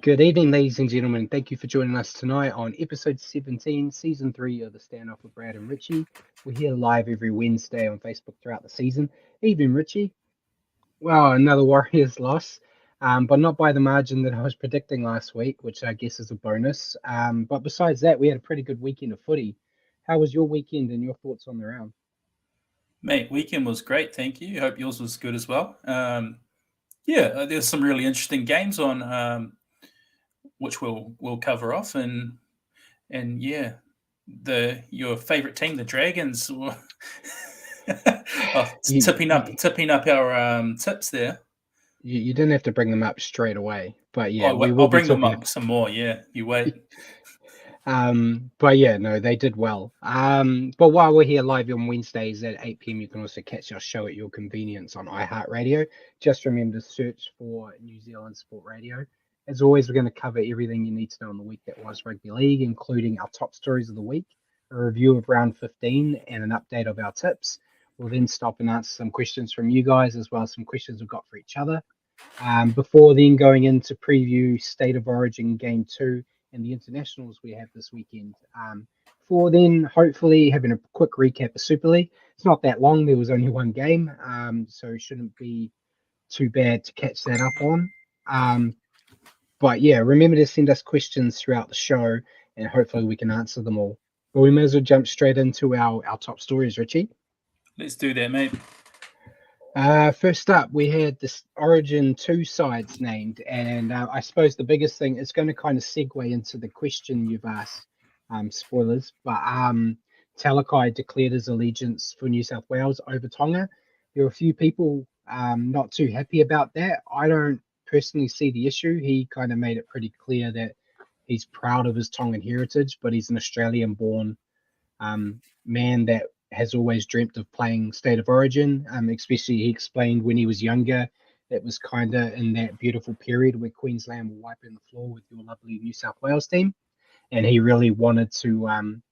Good evening, ladies and gentlemen. Thank you for joining us tonight on episode 17, season 3 of the Standoff with Brad and Richie. We're here live every Wednesday on Facebook throughout the season. Evening, Richie. Well, another Warriors loss, but not by the margin that I was predicting last week, which I guess is a bonus. But besides that, we had a pretty good weekend of footy. How was your weekend and your thoughts on the round? Mate, weekend was great, thank you. Hope yours was good as well. There's some really interesting games on, which we'll cover off, and your favorite team, the Dragons, were You, tipping up our tips there. you didn't have to bring them up straight away, but yeah, we will I'll be bring them talking. up some more. Yeah, you wait. But yeah, no, they did well. But while we're here live on Wednesdays at 8 p.m., you can also catch our show at your convenience on iHeartRadio. Just remember to search for New Zealand Sport Radio. As always, we're going to cover everything you need to know in the week that was rugby league, including our top stories of the week, a review of round 15, and an update of our tips. We'll then stop and answer some questions from you guys, as well as some questions we've got for each other. Before then going into preview State of Origin Game 2 and the internationals we have this weekend. For then, hopefully, having a quick recap of Super League. It's not that long. There was only one game, so it shouldn't be too bad to catch that up on. But yeah, remember to send us questions throughout the show, and hopefully we can answer them all. But we may as well jump straight into our top stories, Richie. Let's do that, mate. First up, we had this Origin 2 sides named, and I suppose the biggest thing is going to kind of segue into the question you've asked. Spoilers, but Talakai declared his allegiance for New South Wales over Tonga. There were a few people not too happy about that. I don't personally see the issue. He kind of made it pretty clear that he's proud of his Tongan heritage, but he's an Australian-born man that has always dreamt of playing State of Origin. Especially he explained when he was younger, it was kind of in that beautiful period where Queensland were wiping the floor with your lovely New South Wales team, and he really wanted to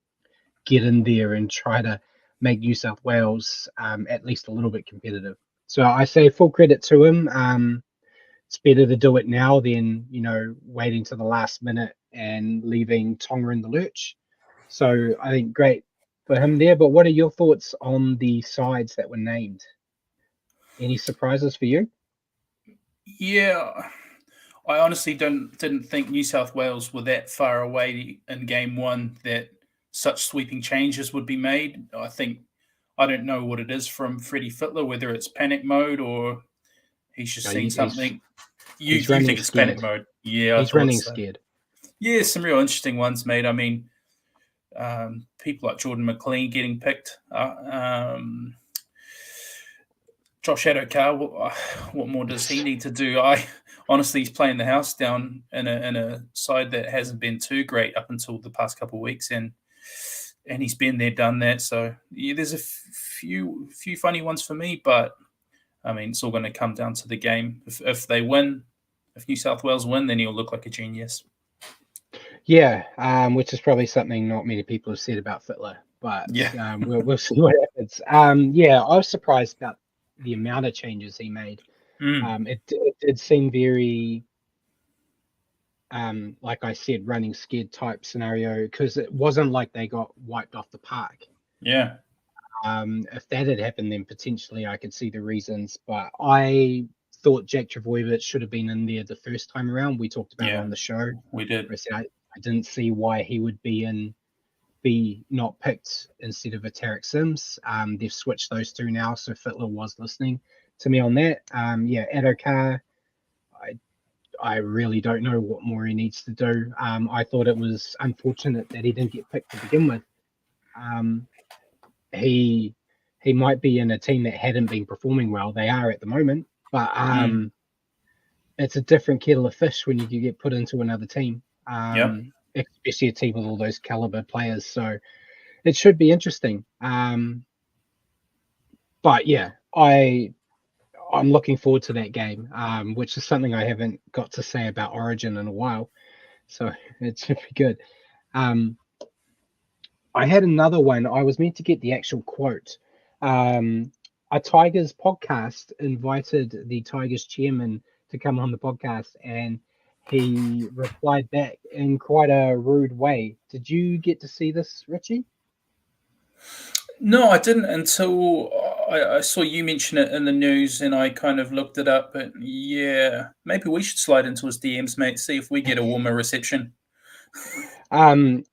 get in there and try to make New South Wales at least a little bit competitive. So I say full credit to him. It's better to do it now than waiting to the last minute and leaving Tonga in the lurch. So I think great for him there. But what are your thoughts on the sides that were named? Any surprises for you? Yeah, I honestly didn't think New South Wales were that far away in game one that such sweeping changes would be made. I don't know what it is from Freddie Fittler, whether it's panic mode or he's just seen something. You running think it's panic scared. mode? Yeah, I He's thought running so. scared. Yeah, some real interesting ones, mate. I mean, people like Jordan McLean getting picked. Josh Adokar, what more does he need to do? Honestly, he's playing the house down in a side that hasn't been too great up until the past couple of weeks, and he's been there, done that. So yeah, there's a few funny ones for me, but I mean, it's all going to come down to the game. If they win, if New South Wales win, then he'll look like a genius. Yeah, which is probably something not many people have said about Fittler, but Yeah. we'll see what happens. Yeah, I was surprised about the amount of changes he made. It did seem very, like I said, running scared type scenario, because it wasn't like they got wiped off the park. Yeah. If that had happened, then potentially I could see the reasons. But I thought Jack Trbojevic should have been in there the first time around. We talked about it on the show. We did. I didn't see why he would be not picked instead of a Tarek Sims. They've switched those two now, so Fittler was listening to me on that. Adokar, I really don't know what more he needs to do. I thought it was unfortunate that he didn't get picked to begin with. He might be in a team that hadn't been performing well. They are at the moment, but it's a different kettle of fish when you get put into another team. Especially a team with all those caliber players. So it should be interesting. But yeah, I'm looking forward to that game, which is something I haven't got to say about Origin in a while. So it should be good. I had another one. I was meant to get the actual quote. A Tigers podcast invited the Tigers chairman to come on the podcast, and he replied back in quite a rude way. Did you get to see this, Richie? No, I didn't until I saw you mention it in the news, and I kind of looked it up. But yeah, maybe we should slide into his DMs, mate. See if we get a warmer reception. Um,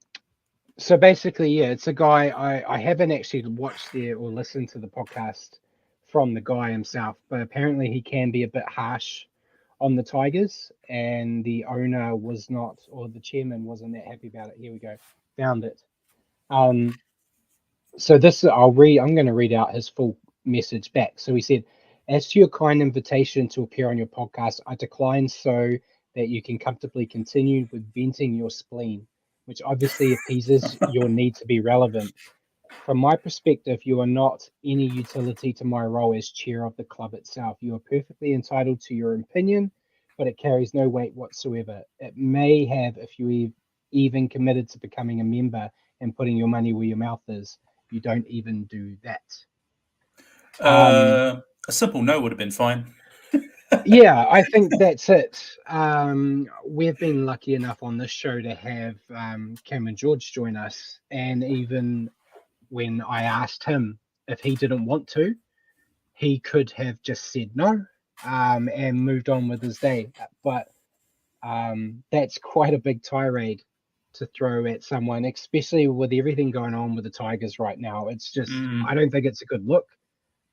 so basically, yeah, it's a guy. I haven't actually watched or listened to the podcast from the guy himself, but apparently he can be a bit harsh on the Tigers, and the owner was not, or the chairman wasn't that happy about it. Here we go, found it. Um, so this I'm going to read out his full message back. So he said, "As to your kind invitation to appear on your podcast, I decline so that you can comfortably continue with venting your spleen, which obviously appeases your need to be relevant. From my perspective, you are not any utility to my role as chair of the club itself. You are perfectly entitled to your opinion, but it carries no weight whatsoever. It may have if you even committed to becoming a member and putting your money where your mouth is. You don't even do that." Um, A simple no would have been fine. yeah, I think that's it. We've been lucky enough on this show to have Cameron George join us, and even when I asked him if he didn't want to, he could have just said no and moved on with his day. But that's quite a big tirade to throw at someone, especially with everything going on with the Tigers right now. It's just, I don't think it's a good look.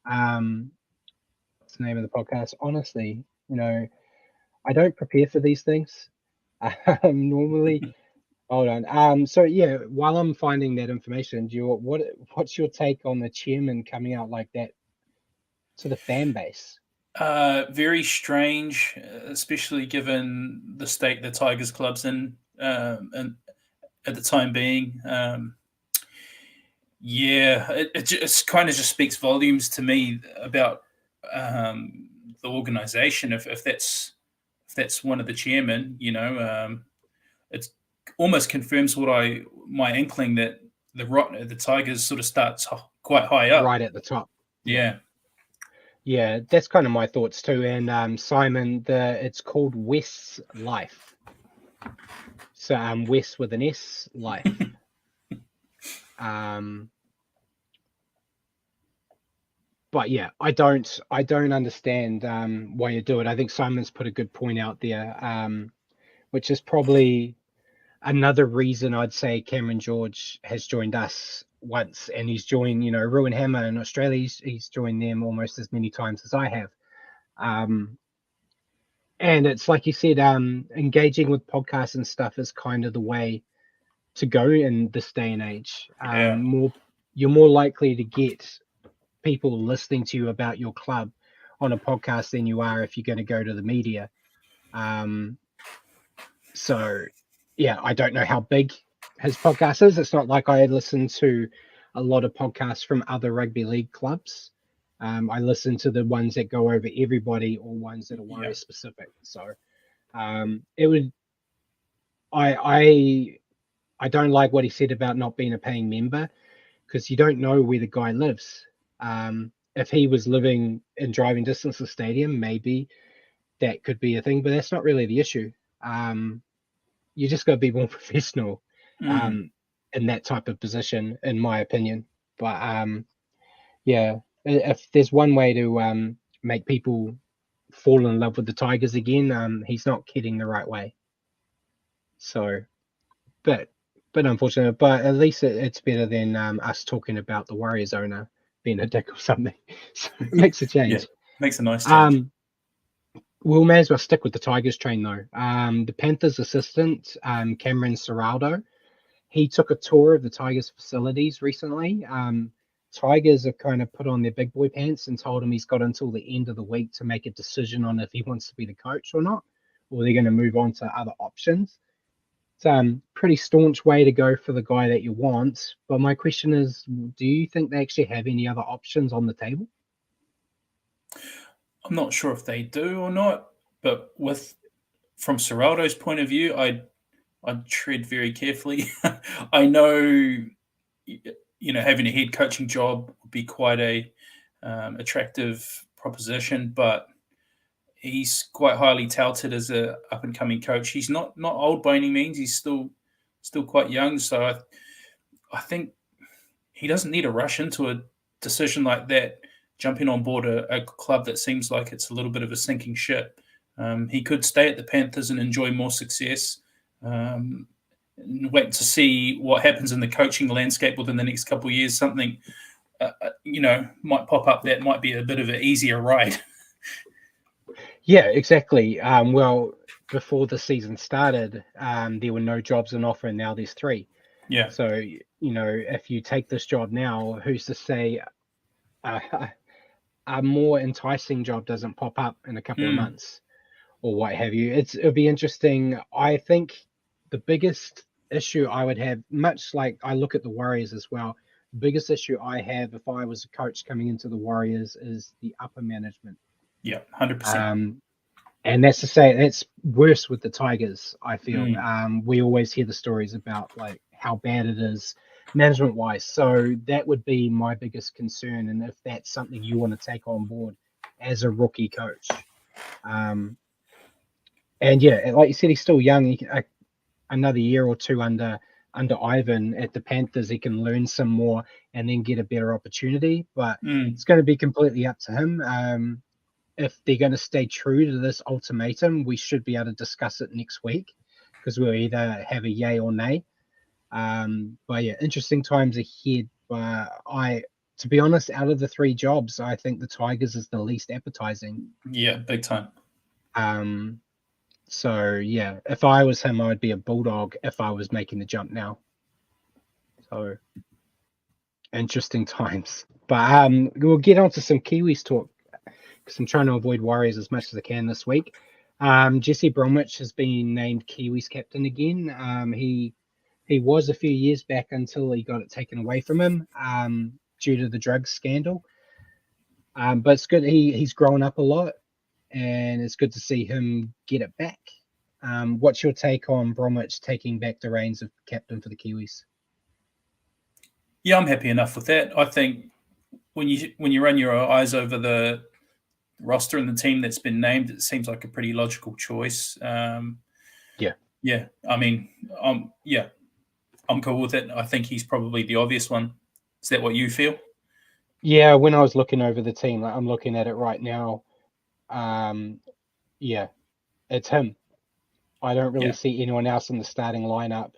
What's the name of the podcast? Honestly, I don't prepare for these things. Normally, hold on. So yeah, while I'm finding that information, what's your take on the chairman coming out like that to the fan base? Very strange, especially given the state the Tigers club's in, and at the time being. Yeah, it just kind of just speaks volumes to me about the organisation. If that's one of the chairmen, it almost confirms my inkling that the Tigers sort of starts quite high up. Right at the top. Yeah. Yeah, that's kind of my thoughts too. And Simon, it's called West's Life. So West with an S, Life. But yeah, I don't understand why you do it. I think Simon's put a good point out there, which is probably another reason I'd say Cameron George has joined us once, and he's joined, Ruin Hammer in Australia. He's joined them almost as many times as I have. And it's like you said, engaging with podcasts and stuff is kind of the way to go in this day and age. Yeah. You're more likely to get people listening to you about your club on a podcast than you are if you're going to go to the media. So yeah, I don't know how big his podcast is. It's not like I listen to a lot of podcasts from other rugby league clubs. I listen to the ones that go over everybody or ones that are Warrior specific. So it would. I don't like what he said about not being a paying member, because you don't know where the guy lives. If he was living in driving distance to the stadium, maybe that could be a thing, but that's not really the issue. You just got to be more professional in that type of position, in my opinion. But yeah, if there's one way to make people fall in love with the Tigers again, he's not kidding the right way. So, but unfortunate. But at least it's better than us talking about the Warriors owner being a dick or something. So it makes a change. Yeah, makes a nice change. We may as well stick with the Tigers train though. The Panthers assistant, Cameron Serraldo, he took a tour of the Tigers facilities recently. Tigers have kind of put on their big boy pants and told him he's got until the end of the week to make a decision on if he wants to be the coach or not, or they're going to move on to other options. It's a pretty staunch way to go for the guy that you want. But my question is, do you think they actually have any other options on the table? I'm not sure if they do or not, but from Serraldo's point of view, I'd tread very carefully. I know, having a head coaching job would be quite a attractive proposition, but he's quite highly touted as a up and coming coach. He's not old by any means. He's still quite young. So I think he doesn't need to rush into a decision like that, jumping on board a club that seems like it's a little bit of a sinking ship. He could stay at the Panthers and enjoy more success. And wait to see what happens in the coaching landscape within the next couple of years. Something, might pop up that might be a bit of an easier ride. Yeah, exactly. Well, before the season started, there were no jobs on offer, and now there's 3. Yeah. So, if you take this job now, who's to say a more enticing job doesn't pop up in a couple of months or what have you? It'll be interesting. I think the biggest issue I would have, much like I look at the Warriors as well, the biggest issue I have if I was a coach coming into the Warriors is the upper management. Yeah, 100%. And that's to say that's worse with the Tigers, I feel. We always hear the stories about like how bad it is management wise. So that would be my biggest concern. And if that's something you want to take on board as a rookie coach. And yeah, like you said, he's still young. Another year or two under Ivan at the Panthers, he can learn some more and then get a better opportunity. But it's going to be completely up to him. If they're going to stay true to this ultimatum, we should be able to discuss it next week because we'll either have a yay or nay. But yeah, interesting times ahead. But to be honest, out of the 3 jobs, I think the Tigers is the least appetizing. Yeah, big time. So yeah, if I was him, I would be a Bulldog if I was making the jump now. So interesting times. But we'll get on to some Kiwis talk because I'm trying to avoid Warriors as much as I can this week. Jesse Bromwich has been named Kiwis captain again. He was a few years back until he got it taken away from him due to the drugs scandal. But it's good. He's grown up a lot, and it's good to see him get it back. What's your take on Bromwich taking back the reins of captain for the Kiwis? Yeah, I'm happy enough with that. I think when you run your eyes over the roster and the team that's been named, it seems like a pretty logical choice. Yeah. I mean, I'm cool with it. I think he's probably the obvious one. Is that what you feel? Yeah, when I was looking over the team, like I'm looking at it right now. Yeah, it's him. I don't really see anyone else in the starting lineup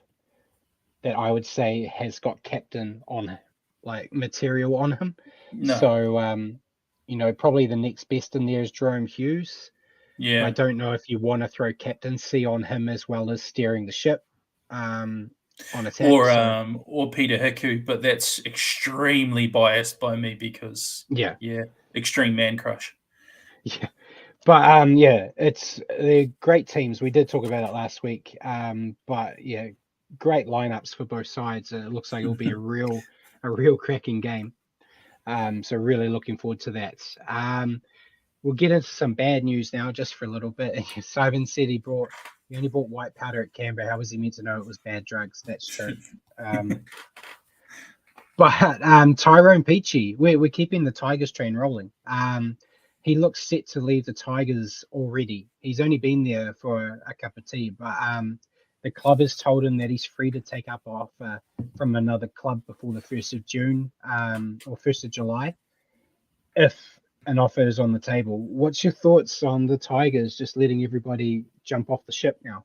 that I would say has got captain on like material on him. No. So, probably the next best in there is Jerome Hughes. Yeah. I don't know if you want to throw captaincy on him as well as steering the ship on attack. Or Peter Hiku, but that's extremely biased by me because extreme man crush. Yeah. But they're great teams. We did talk about it last week. But yeah, great lineups for both sides. It looks like it'll be a real cracking game. So really looking forward to that. We'll get into some bad news now, just for a little bit. Simon said he only bought white powder at Canberra. How was he meant to know it was bad drugs? That's true. But Tyrone Peachey, we're keeping the Tigers train rolling. He looks set to leave the Tigers already. He's only been there for a cup of tea, but the club has told him that he's free to take up an offer from another club before the 1st of June or 1st of July, if an offer is on the table. What's your thoughts on the Tigers just letting everybody jump off the ship now?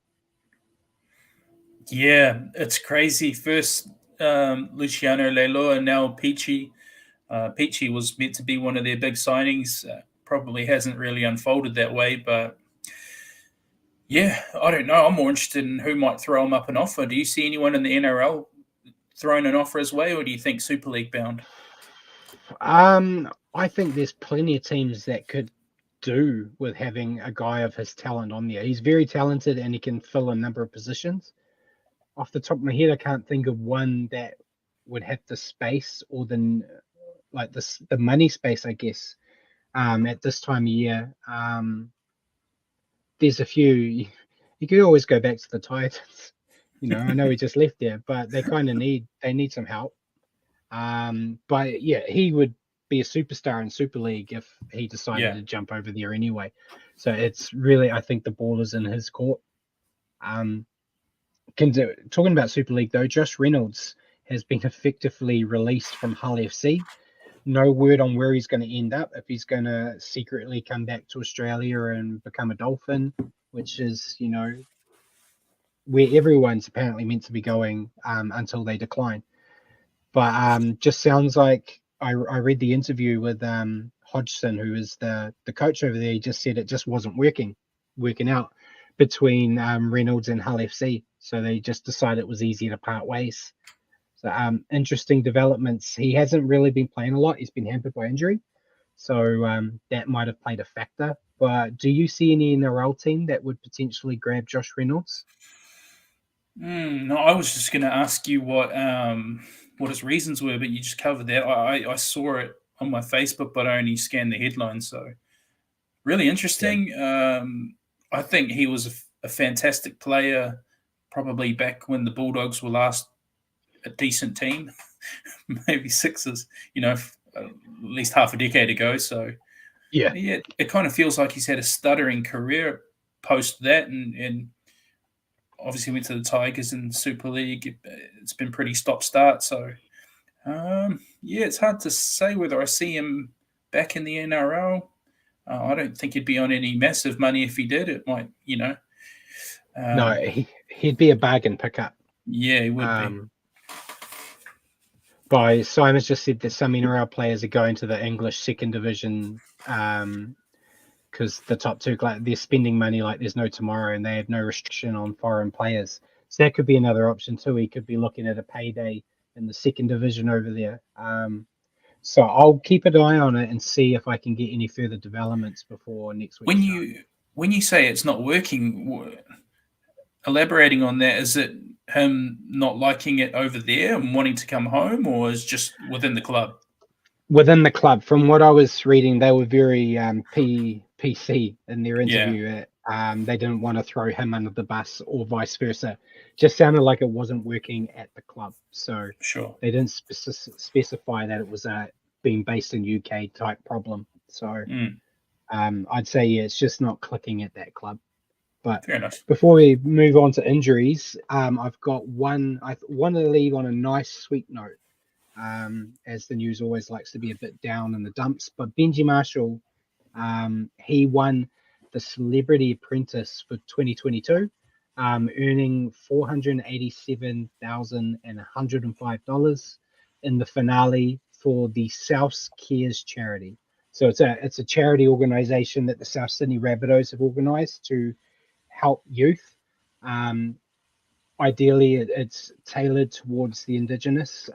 Yeah, it's crazy. First, Luciano Leilua, and now Peachey. Peachey was meant to be one of their big signings. Probably hasn't really unfolded that way, but yeah, I don't know. I'm more interested in who might throw him up an offer. Do you see anyone in the NRL throwing an offer his way, or do you think Super League bound? I think there's plenty of teams that could do with having a guy of his talent on there. He's very talented and he can fill a number of positions. Off the top of my head, I can't think of one that would have the space or the money space, I guess. At this time of year, there's a few. You could always go back to the Titans. I know he just left there, but they kind of need some help. But yeah, he would be a superstar in Super League if he decided Yeah. to jump over there anyway. So it's really, I think the ball is in his court. Talking about Super League though, Josh Reynolds has been effectively released from Hull FC. No word on where he's going to end up, if he's going to secretly come back to Australia and become a Dolphin, which is, where everyone's apparently meant to be going until they decline. But just sounds like I read the interview with Hodgson, who is the coach over there. He just said it just wasn't working out between Reynolds and Hull FC. So they just decided it was easier to part ways. So interesting developments. He hasn't really been playing a lot. He's been hampered by injury. So that might have played a factor. But do you see any NRL team that would potentially grab Josh Reynolds? No, I was just going to ask you what his reasons were, but you just covered that. I saw it on my Facebook, but I only scanned the headlines. So really interesting. Yeah. I think he was a fantastic player, probably back when the Bulldogs were last a decent team, maybe Sixers, at least half a decade ago. So Yeah. it kind of feels like he's had a stuttering career post that, and obviously went to the Tigers in Super League. It's been pretty stop-start. So, it's hard to say whether I see him back in the NRL. I don't think he'd be on any massive money if he did. It might, No, he'd be a bargain pickup. Yeah, he would be. By Simon's just said that some NRL players are going to the English second division because the top two, they're spending money like there's no tomorrow, and they have no restriction on foreign players. So that could be another option too. He could be looking at a payday in the second division over there. So I'll keep an eye on it and see if I can get any further developments before next week. When you say it's not working, elaborating on that, is it him not liking it over there and wanting to come home, or is just within the club? Within the club, from what I was reading, they were very PC in their interview. Yeah. They didn't want to throw him under the bus or vice versa. Just sounded like it wasn't working at the club. So sure, they didn't specify that it was being based in UK type problem. So I'd say, it's just not clicking at that club. But fair enough. Before we move on to injuries, I've got one. I want to leave on a nice, sweet note, as the news always likes to be a bit down in the dumps. But Benji Marshall, he won the Celebrity Apprentice for 2022, earning $487,105 in the finale for the South Cares charity. So it's a charity organization that the South Sydney Rabbitohs have organized to help youth. Ideally, it's tailored towards the Indigenous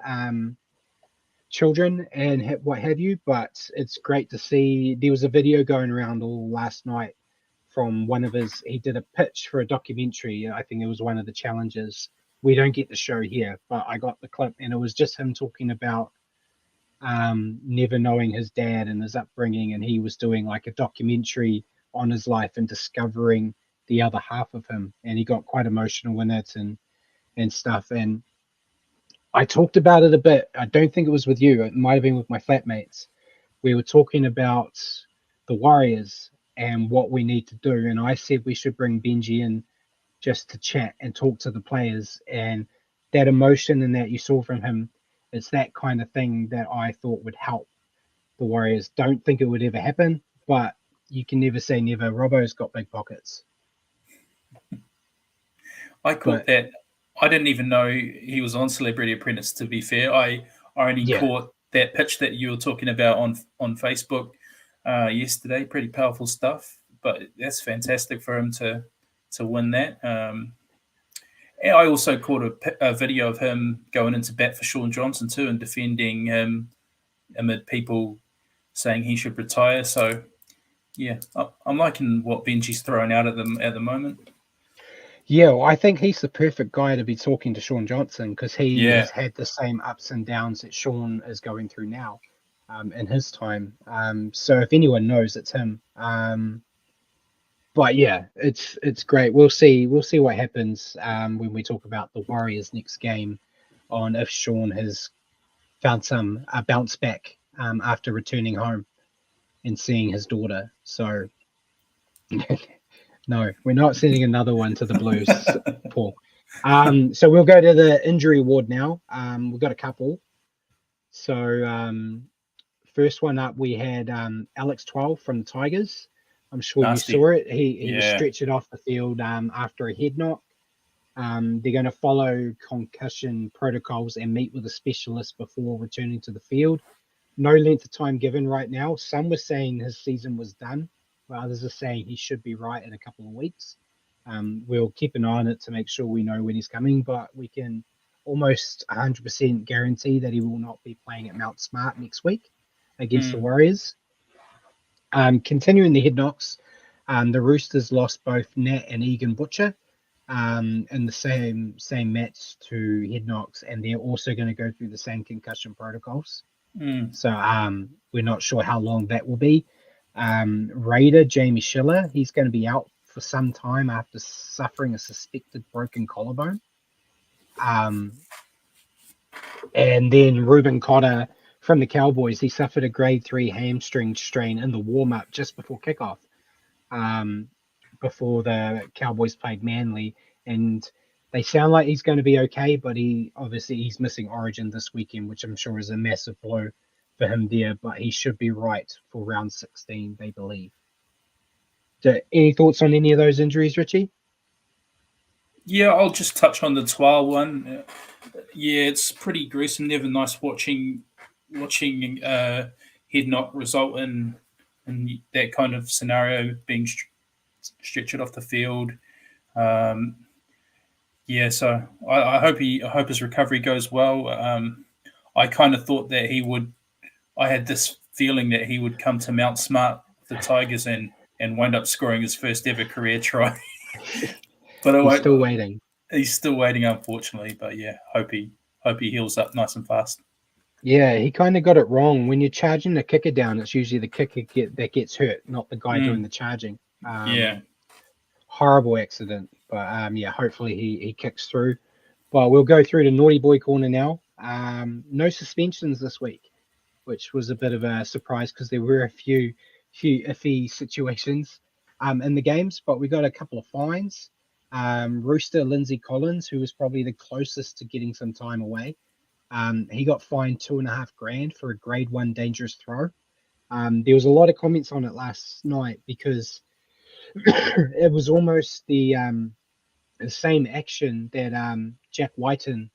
children and what have you, but it's great to see. There was a video going around all last night from one of he did a pitch for a documentary. I think it was one of the challenges. We don't get the show here, but I got the clip, and it was just him talking about never knowing his dad and his upbringing, and he was doing like a documentary on his life and discovering the other half of him, and he got quite emotional in it and stuff. And I talked about it a bit. I don't think it was with you. It might have been with my flatmates. We were talking about the Warriors and what we need to do, and I said we should bring Benji in just to chat and talk to the players. And that emotion and that you saw from him, it's that kind of thing that I thought would help the Warriors. Don't think it would ever happen, but you can never say never. Robbo's got big pockets. I caught that. I didn't even know he was on Celebrity Apprentice, to be fair. I only caught that pitch that you were talking about on Facebook yesterday. Pretty powerful stuff, but that's fantastic for him to win that. And I also caught a video of him going into bat for Shaun Johnson too and defending him amid people saying he should retire. So, yeah, I'm liking what Benji's throwing out at the moment. Yeah, well, I think he's the perfect guy to be talking to Shaun Johnson, because he has had the same ups and downs that Shaun is going through now in his time. So if anyone knows, it's him. But yeah, it's great. We'll see what happens when we talk about the Warriors next game, on if Shaun has found some bounce back after returning home and seeing his daughter. So, no, we're not sending another one to the Blues, Paul. So we'll go to the injury ward now. We've got a couple. So, first one up, we had Alex 12 from the Tigers. I'm sure Nasty. you saw it. He was Yeah. stretchered off the field after a head knock. They're going to follow concussion protocols and meet with a specialist before returning to the field. No length of time given right now. Some were saying his season was done, while others are saying he should be right in a couple of weeks. We'll keep an eye on it to make sure we know when he's coming, but we can almost 100% guarantee that he will not be playing at Mount Smart next week against the Warriors. Continuing the head knocks, the Roosters lost both Nat and Egan Butcher in the same match to head knocks, and they're also going to go through the same concussion protocols. So we're not sure how long that will be. Raider Jamie Schiller, he's going to be out for some time after suffering a suspected broken collarbone. And then Ruben Cotter from the Cowboys, he suffered a grade 3 hamstring strain in the warm-up just before kickoff, before the Cowboys played Manly, and they sound like he's going to be okay, but he's missing Origin this weekend, which I'm sure is a massive blow for him there, but he should be right for round 16, they believe. So, any thoughts on any of those injuries, Richie? Yeah, I'll just touch on the Twal one. Yeah, it's pretty gruesome. Never nice watching head knock result in that kind of scenario, being stretched off the field. Yeah, so I hope his recovery goes well. I kind of thought that he would. I had this feeling that he would come to Mount Smart with the Tigers and wind up scoring his first ever career try. But he's still waiting. He's still waiting, unfortunately. But yeah, hope he heals up nice and fast. Yeah, he kind of got it wrong. When you're charging the kicker down, it's usually the kicker that gets hurt, not the guy doing the charging. Yeah. Horrible accident. But yeah, hopefully he kicks through. But we'll go through to Naughty Boy Corner now. No suspensions this week, which was a bit of a surprise because there were a few iffy situations in the games, but we got a couple of fines. Rooster Lindsay Collins, who was probably the closest to getting some time away, he got fined $2,500 for a grade 1 dangerous throw. There was a lot of comments on it last night because it was almost the same action that Jack Whiten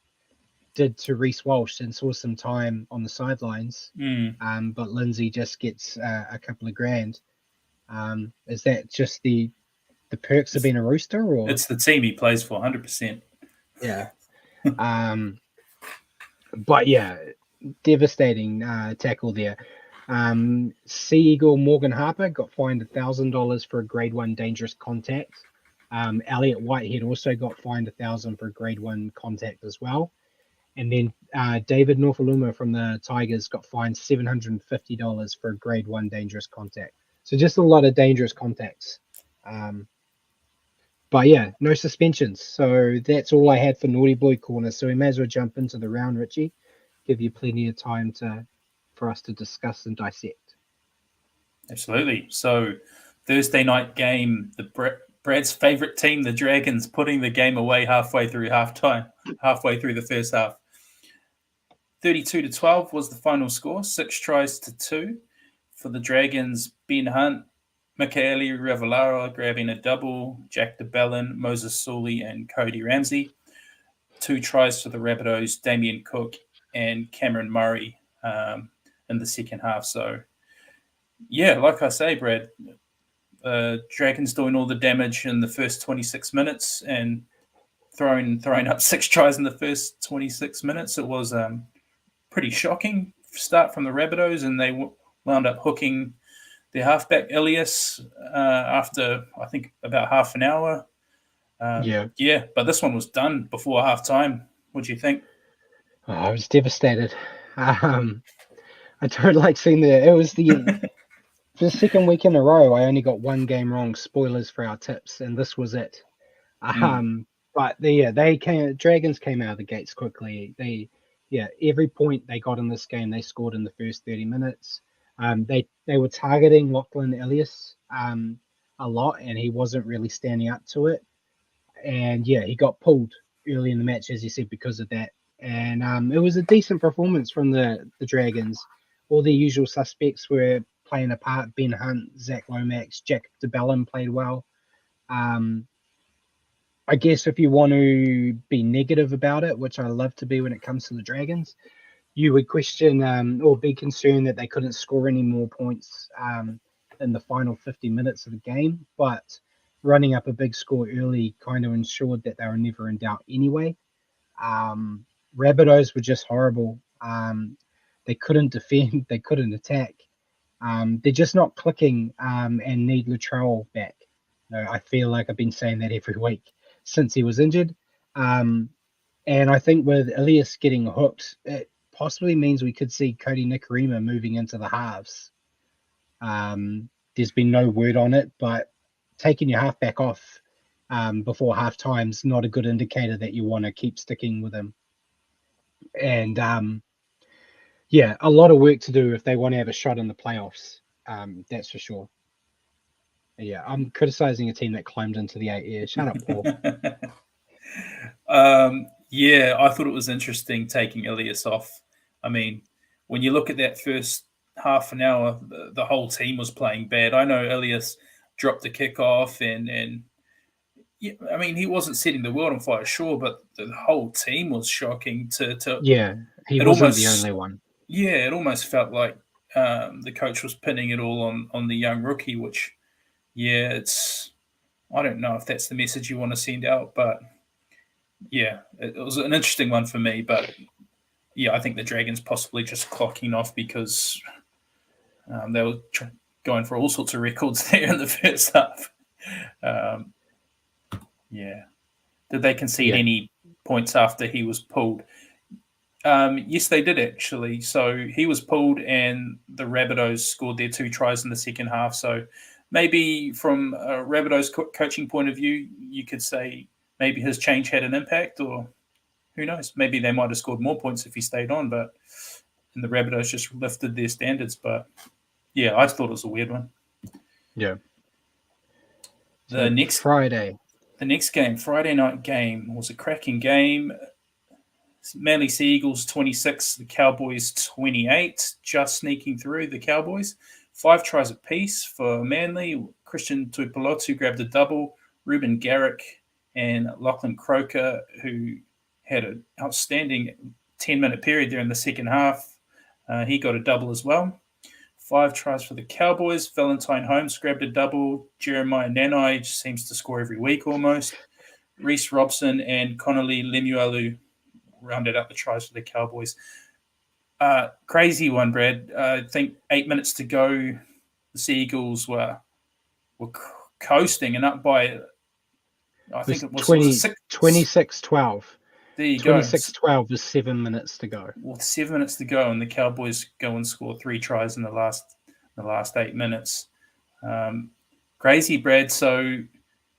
did to Reece Walsh and saw some time on the sidelines. But Lindsay just gets a couple of grand. Is that just the perks of being a Rooster, or it's the team he plays for? 100%. Yeah. But yeah, devastating tackle there. Sea Eagle Morgan Harper got fined $1,000 for a grade 1 dangerous contact. Elliot Whitehead also got fined $1,000 for a grade 1 contact as well. And then David Norfoluma from the Tigers got fined $750 for a grade 1 dangerous contact. So just a lot of dangerous contacts. But yeah, no suspensions. So that's all I had for Naughty Boy Corner. So we may as well jump into the round, Richie. Give you plenty of time for us to discuss and dissect. Absolutely. So Thursday night game, Brad's favourite team, the Dragons, putting the game away halfway through the first half. 32-12 was the final score, 6 tries to 2 for the Dragons. Ben Hunt, Mikaeli Ravalawa grabbing a double, Jack DeBellin, Moses Sully, and Cody Ramsey. 2 tries for the Rabbitohs, Damien Cook and Cameron Murray in the second half. So, yeah, like I say, Brad, Dragons doing all the damage in the first 26 minutes and throwing up 6 tries in the first 26 minutes. It was pretty shocking start from the Rabbitohs, and they wound up hooking their halfback Elias after, I think, about half an hour. Yeah, but this one was done before half time. What do you think? Oh, I was devastated. I don't like seeing it was for the second week in a row, I only got one game wrong. Spoilers for our tips, and this was it. But Dragons came out of the gates quickly. They yeah, every point they got in this game, they scored in the first 30 minutes. They were targeting Lachlan Elias a lot, and he wasn't really standing up to it. And yeah, he got pulled early in the match, as you said, because of that. And it was a decent performance from the Dragons. All the usual suspects were playing a part. Ben Hunt, Zach Lomax, Jack DeBellin played well. Um, I guess if you want to be negative about it, which I love to be when it comes to the Dragons, you would question or be concerned that they couldn't score any more points in the final 50 minutes of the game. But running up a big score early kind of ensured that they were never in doubt anyway. Rabbitohs were just horrible. They couldn't defend, they couldn't attack. They're just not clicking and need Latrell back. I feel like I've been saying that every week since he was injured. And I think with Elias getting hooked, it possibly means we could see Cody Nikorima moving into the halves. There's been no word on it, but taking your halfback off before half time's not a good indicator that you want to keep sticking with him. And yeah, a lot of work to do if they want to have a shot in the playoffs. That's for sure. Yeah, I'm criticizing a team that climbed into the 8 years. Shut up, Paul. Yeah, I thought it was interesting taking Elias off. I mean, when you look at that first half an hour, the whole team was playing bad. I know Elias dropped the kickoff, and yeah, I mean, he wasn't setting the world on fire, sure, but the whole team was shocking. Yeah, he It wasn't the almost, only one. yeah, it almost felt like the coach was pinning it all on the young rookie, which, yeah, I don't know if that's the message you want to send out, but yeah, it was an interesting one for me. But yeah, I think the Dragons possibly just clocking off because they were going for all sorts of records there in the first half. Um, yeah. Did they concede Yeah, any points after he was pulled? Yes, they did actually. So he was pulled, and the Rabbitohs scored their 2 tries in the second half. So maybe from a Rabbitohs coaching point of view, you could say maybe his change had an impact, or who knows? Maybe they might have scored more points if he stayed on, but and the Rabbitohs just lifted their standards. But yeah, I thought it was a weird one. yeah. The So next Friday. the next game, Friday night game, was a cracking game. Manly Sea Eagles 26, the Cowboys 28, just sneaking through the Cowboys. 5 tries apiece for Manly. Christian Tuipulotu grabbed a double. Ruben Garrick and Lachlan Croker, who had an outstanding 10-minute period there in the second half, he got a double as well. 5 tries for the Cowboys. Valentine Holmes grabbed a double. Jeremiah Nanai seems to score every week almost. Reece Robson and Connolly Lemuelu rounded up the tries for the Cowboys. Crazy one, Brad. I think 8 minutes to go, the Sea Eagles were coasting and up by, I think it was 26-12. There you go. 26-12 with 7 minutes to go. With 7 minutes to go, and the Cowboys go and score 3 tries in the last 8 minutes. Crazy, Brad. So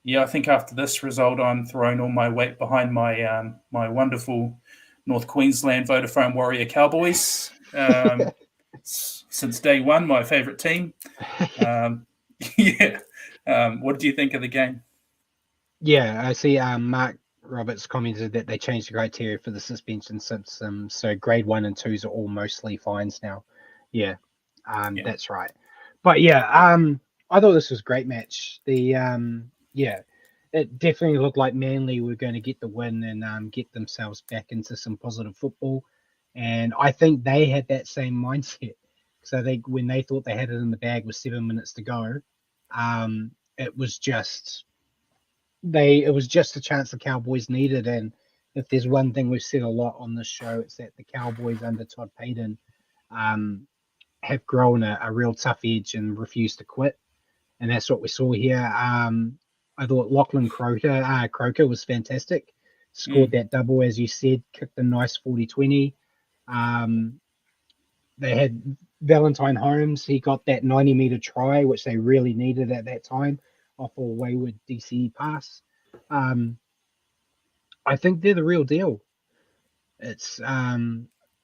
yeah, I think after this result, I'm throwing all my weight behind my my wonderful North Queensland Vodafone Warrior Cowboys. Since day one, my favourite team. Yeah. What do you think of the game? Yeah, I see Mark Roberts commented that they changed the criteria for the suspension system, so grade 1 and 2s are all mostly fines now. Yeah, Yeah. that's right. But yeah, I thought this was a great match. Yeah, it definitely looked like Manly were going to get the win and get themselves back into some positive football. And I think they had that same mindset. So when they thought they had it in the bag with 7 minutes to go, it was just a chance the Cowboys needed. And if there's one thing we've said a lot on this show, it's that the Cowboys under Todd Payton have grown a real tough edge and refused to quit. And that's what we saw here. I thought Lachlan Croker was fantastic. Scored that double, as you said, kicked a nice 40-20. They had Valentine Holmes. He got that 90-meter try, which they really needed at that time, off a wayward DCE pass. I think they're the real deal. It's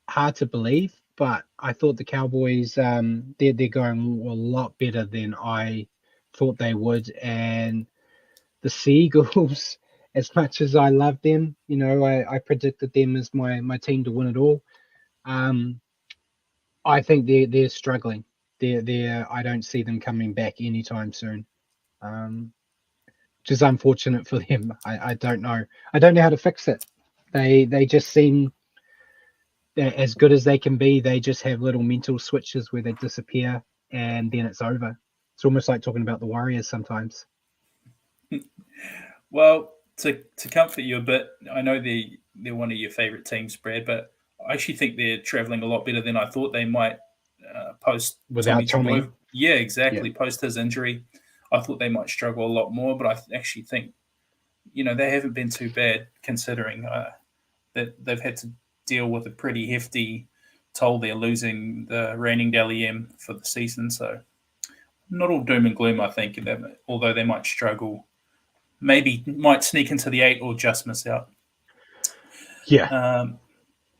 hard to believe, but I thought the Cowboys, they're going a lot better than I thought they would, and the Seagulls, as much as I love them, I predicted them as my team to win it all. I think they're struggling. They're I don't see them coming back anytime soon. Which is unfortunate for them. I don't know. I don't know how to fix it. They just seem as good as they can be. They just have little mental switches where they disappear and then it's over. It's almost like talking about the Warriors sometimes. Well, to comfort you a bit, I know they're one of your favourite teams, Brad, but I actually think they're travelling a lot better than I thought they might post Tommy Without Tommy. Trebojevic. Yeah, exactly. Yeah. Post his injury, I thought they might struggle a lot more, but I actually think they haven't been too bad considering that they've had to deal with a pretty hefty toll. They're losing the reigning Dally M for the season, so not all doom and gloom. I think, although they might struggle, maybe might sneak into the 8 or just miss out. Yeah.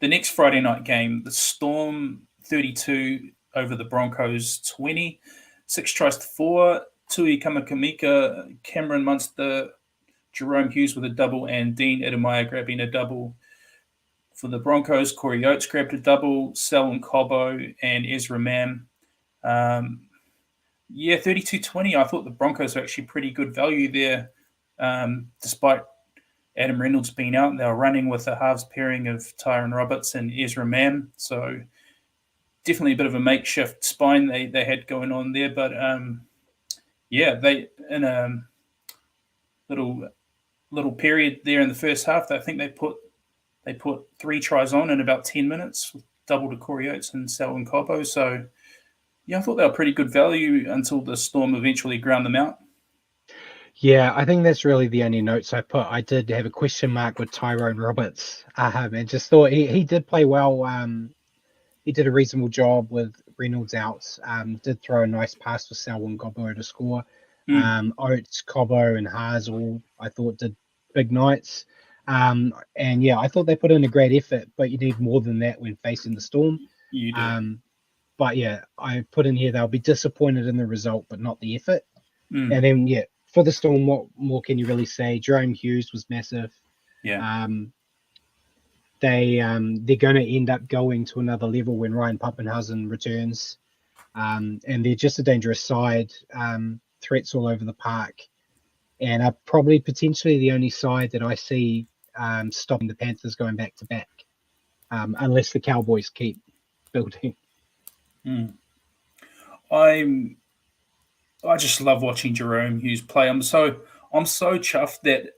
The next Friday night game, the Storm 32 over the Broncos 20, 6-4. Tui Kamakamika, Cameron Munster, Jerome Hughes with a double, and Dean Edemaya grabbing a double. For the Broncos, Corey Oates grabbed a double, Selwyn Cobbo and Ezra Mam. 32-20. I thought the Broncos were actually pretty good value there, despite Adam Reynolds being out. They were running with a halves pairing of Tyron Roberts and Ezra Mam. So definitely a bit of a makeshift spine they had going on there. But, they in a little period there in the first half, I think they put 3 tries on in about 10 minutes, double to Corey Oates and Selwyn Cobbo. So, I thought they were pretty good value until the Storm eventually ground them out. Yeah, I think that's really the only notes I put. I did have a question mark with Tyrone Roberts, and just thought he did play well. He did a reasonable job with Reynolds out. Did throw a nice pass for Selwyn Cobbo to score. Oates, Cobbo, and Hazel, I thought, did big nights. I thought they put in a great effort, but you need more than that when facing the Storm. You do. But yeah, I put in here they'll be disappointed in the result, but not the effort. And then for the Storm, what more can you really say? Jerome Hughes was massive. Yeah. They're going to end up going to another level when Ryan Pappenhausen returns, and they're just a dangerous side. Threats all over the park, and are probably potentially the only side that I see stopping the Panthers going back to back, unless the Cowboys keep building. I just love watching Jerome Hughes play. I'm so chuffed that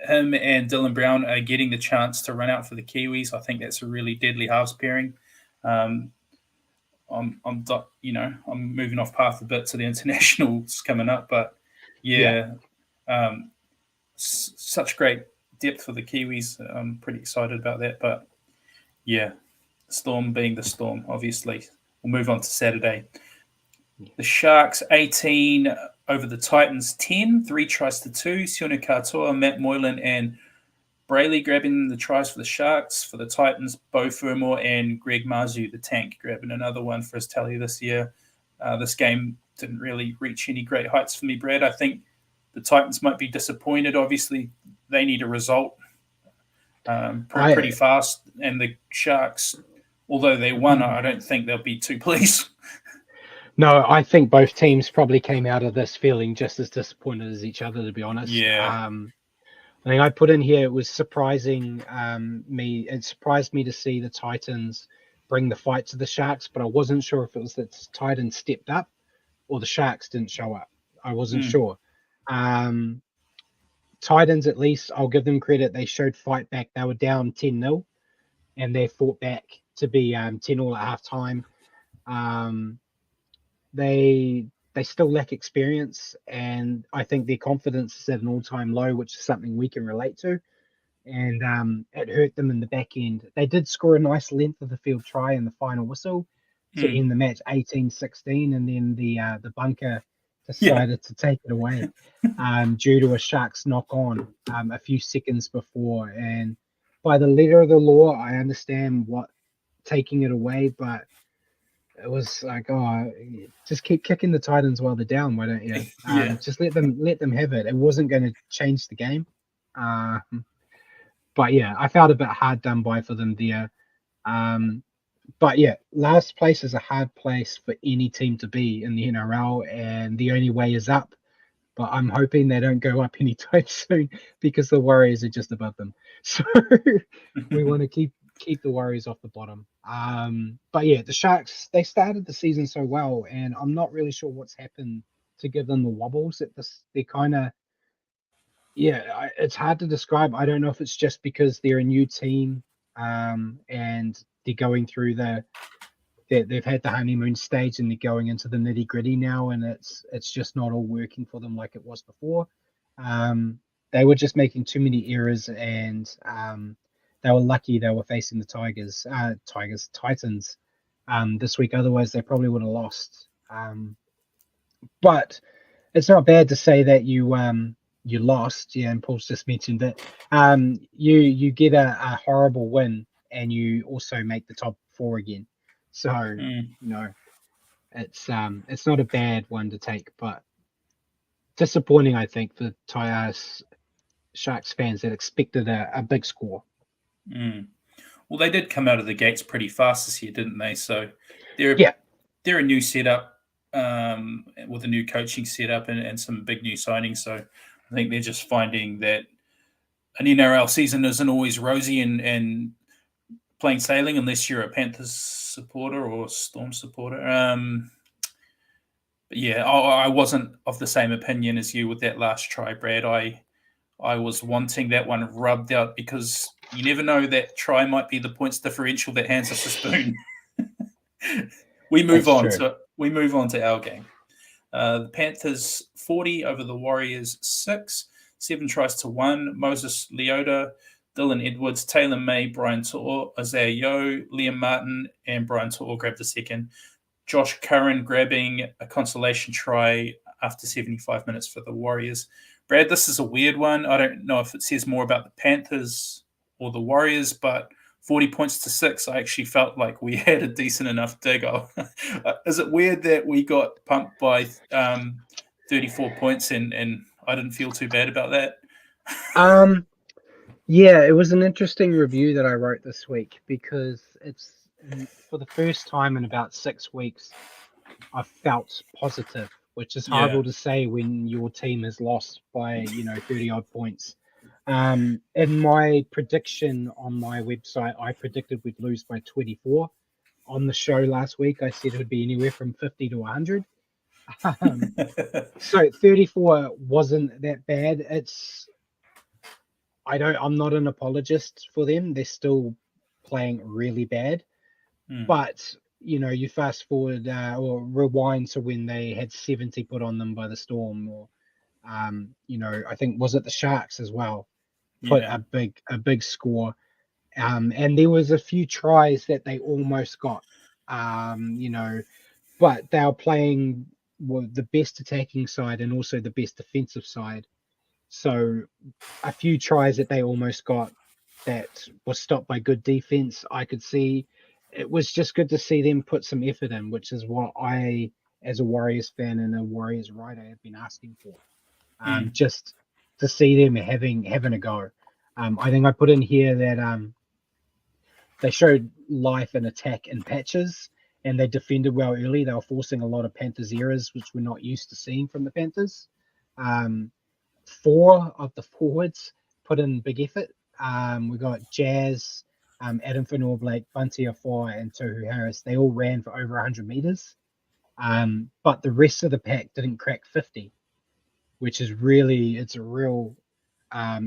him and Dylan Brown are getting the chance to run out for the Kiwis. I think that's a really deadly halves pairing. I'm moving off path a bit to the internationals coming up, but such great depth for the Kiwis. I'm pretty excited about that. But Storm being the Storm, obviously. We'll move on to Saturday. The Sharks 18 over the Titans 10, 3-2. Sione Katoa, Matt Moylan, and Brayley grabbing the tries for the Sharks. For the Titans, Beau Fermor and Greg Marzhew, the tank, grabbing another one for his tally this year. This game didn't really reach any great heights for me, Brad. I think the Titans might be disappointed. Obviously, they need a result pretty fast. And the Sharks, although they won, I don't think they'll be too pleased. No, I think both teams probably came out of this feeling just as disappointed as each other, to be honest. Yeah. I think I put in here, it was surprising me. It surprised me to see the Titans bring the fight to the Sharks, but I wasn't sure if it was that the Titans stepped up or the Sharks didn't show up. I wasn't sure. Titans, at least, I'll give them credit. They showed fight back. They were down 10-0, and they fought back to be 10-all at halftime. They still lack experience, and I think their confidence is at an all-time low, which is something we can relate to. And it hurt them in the back end. They did score a nice length of the field try in the final whistle to end the match 18-16, and then the bunker decided to take it away due to a Sharks knock-on a few seconds before. And by the letter of the law, I understand what taking it away, but it was like, oh, just keep kicking the Titans while they're down. Why don't you? Yeah. Just let them have it. It wasn't going to change the game. But yeah, I felt a bit hard done by for them there. But yeah, last place is a hard place for any team to be in the NRL, and the only way is up. But I'm hoping they don't go up anytime soon because the Warriors are just above them. So we want to keep the Warriors off the bottom. But yeah, the Sharks, they started the season so well, and I'm not really sure what's happened to give them the wobbles. They're kind of, yeah, it's hard to describe. I don't know if it's just because they're a new team, and they're going through they've had the honeymoon stage and they're going into the nitty gritty now, and it's just not all working for them like it was before. They were just making too many errors, and they were lucky they were facing the Titans this week. Otherwise, they probably would have lost. But it's not bad to say that you lost. Yeah, and Paul's just mentioned that. You get a horrible win, and you also make the top four again. So it's not a bad one to take, but disappointing, I think, for Sharks fans that expected a big score. Well, they did come out of the gates pretty fast this year, didn't they? So they're a new setup with a new coaching setup and some big new signings. So I think they're just finding that an NRL season isn't always rosy and plain sailing unless you're a Panthers supporter or Storm supporter. But yeah, I wasn't of the same opinion as you with that last try, Brad. I was wanting that one rubbed out because you never know, that try might be the points differential that hands us the spoon. We move on to our game. The Panthers 40 over the Warriors 6, 7 tries to 1. Moses Leota, Dylan Edwards, Taylor May, Brian To'o, Isaiah Yeo, Liam Martin, and Brian To'o grabbed the second. Josh Curran grabbing a consolation try after 75 minutes for the Warriors. Brad, this is a weird one. I don't know if it says more about the Panthers or the Warriors, but 40 points to 6, I actually felt like we had a decent enough dig. Is it weird that we got pumped by 34 points and I didn't feel too bad about that? Yeah, it was an interesting review that I wrote this week because it's for the first time in about 6 weeks, I felt positive, which is horrible to say when your team has lost by 30 odd points. In my prediction on my website, I predicted we'd lose by 24. On the show last week, I said it would be anywhere from 50 to 100. So 34 wasn't that bad. I'm not an apologist for them. They're still playing really bad. But you fast forward or rewind to when they had 70 put on them by the Storm, or I think was it the Sharks as well, put a big score, and there was a few tries that they almost got, but they were playing the best attacking side and also the best defensive side. So a few tries that they almost got that was stopped by good defense, I could see. It was just good to see them put some effort in, which is what I, as a Warriors fan and a Warriors writer, have been asking for. Just to see them having a go. I think I put in here that they showed life and attack in patches, and they defended well early. They were forcing a lot of Panthers errors, which we're not used to seeing from the Panthers. 4 of the forwards put in big effort. We got Jazz, Adam Fanor-Blake, Bunty Afoa, and Tohu Harris. They all ran for over 100 meters. But the rest of the pack didn't crack 50, which is it's a real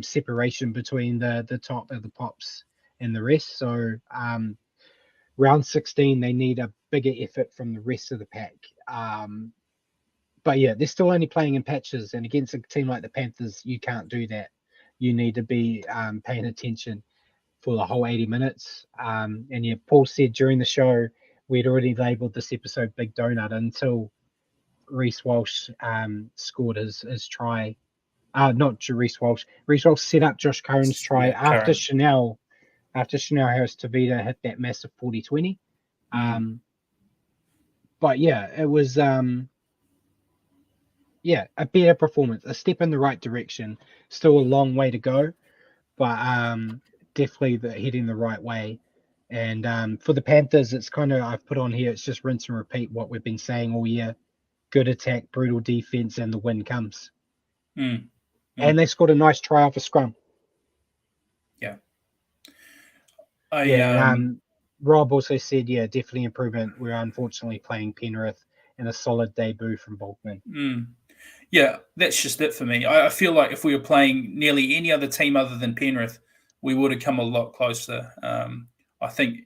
separation between the top of the pops and the rest. So round 16, they need a bigger effort from the rest of the pack. But yeah, they're still only playing in patches, and against a team like the Panthers, you can't do that. You need to be paying attention for the whole 80 minutes. And yeah, Paul said during the show, we'd already labeled this episode Big Donut until Reece Walsh scored his try. Not Reece Walsh. Reece Walsh set up Josh Curran's try after Chanel after Chanel Harris Tavita hit that massive 40-20. But yeah, it was a better performance, a step in the right direction. Still a long way to go, but definitely heading the right way. And for the Panthers, it's kind of, I've put on here, it's just rinse and repeat what we've been saying all year. Good attack, brutal defense, and the win comes. And they scored a nice try off a scrum. Yeah. Rob also said, definitely improvement. We're unfortunately playing Penrith and a solid debut from Boltman. Yeah, that's just it for me. I feel like if we were playing nearly any other team other than Penrith, we would have come a lot closer. I think,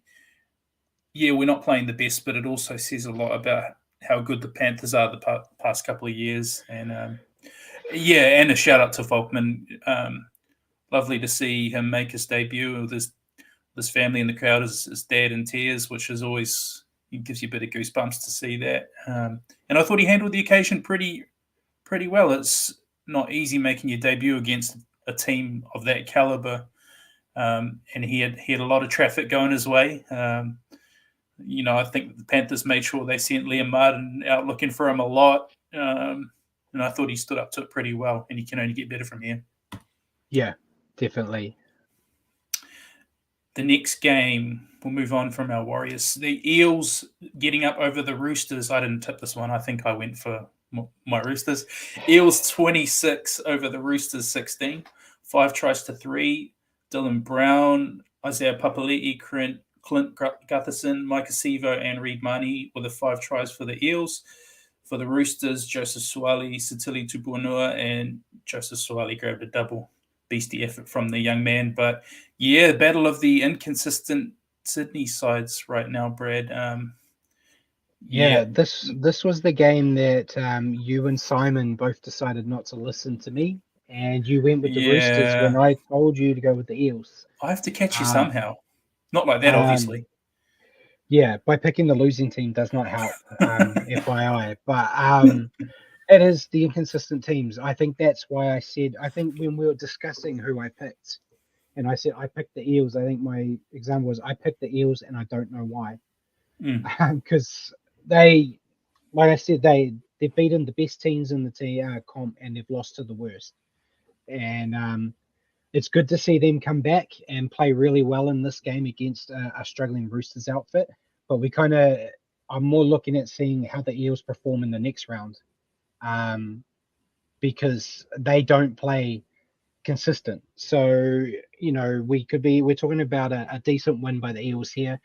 we're not playing the best, but it also says a lot about how good the Panthers are the past couple of years. And and a shout out to Volkman. Lovely to see him make his debut with his family in the crowd, his dad in tears, which is always, it gives you a bit of goosebumps to see that. And I thought he handled the occasion pretty well. It's not easy making your debut against a team of that caliber, and he had a lot of traffic going his way. I think the Panthers made sure they sent Liam Martin out looking for him a lot, and I thought he stood up to it pretty well, and he can only get better from here. Yeah, definitely. The next game, we'll move on from our Warriors. The Eels getting up over the Roosters. I didn't tip this one. I think I went for my Roosters. Eels 26 over the Roosters 16. 5 tries to 3. Dylan Brown, Isaiah Papali'i, Clint Gutherson, Mike Acevo, and Reed Mahoney were the 5 tries for the Eels. For the Roosters, Joseph Suaalii, Sitili Tupuanua, and Joseph Suaalii grabbed a double. Beastie effort from the young man. But yeah, battle of the inconsistent Sydney sides right now, Brad. This was the game that you and Simon both decided not to listen to me, and you went with the Roosters when I told you to go with the Eels. I have to catch you somehow. Not like that, obviously. Yeah, by picking the losing team does not help, FYI. But it is the inconsistent teams. I think that's why I said, I think when we were discussing who I picked, and I said I picked the Eels, I think my example was I picked the Eels and I don't know why. Because they, like I said, they've beaten the best teams in the TR comp and they've lost to the worst. And it's good to see them come back and play really well in this game against a struggling Roosters outfit. But I'm more looking at seeing how the Eels perform in the next round. Because they don't play consistent. So, we're talking about a decent win by the Eels here.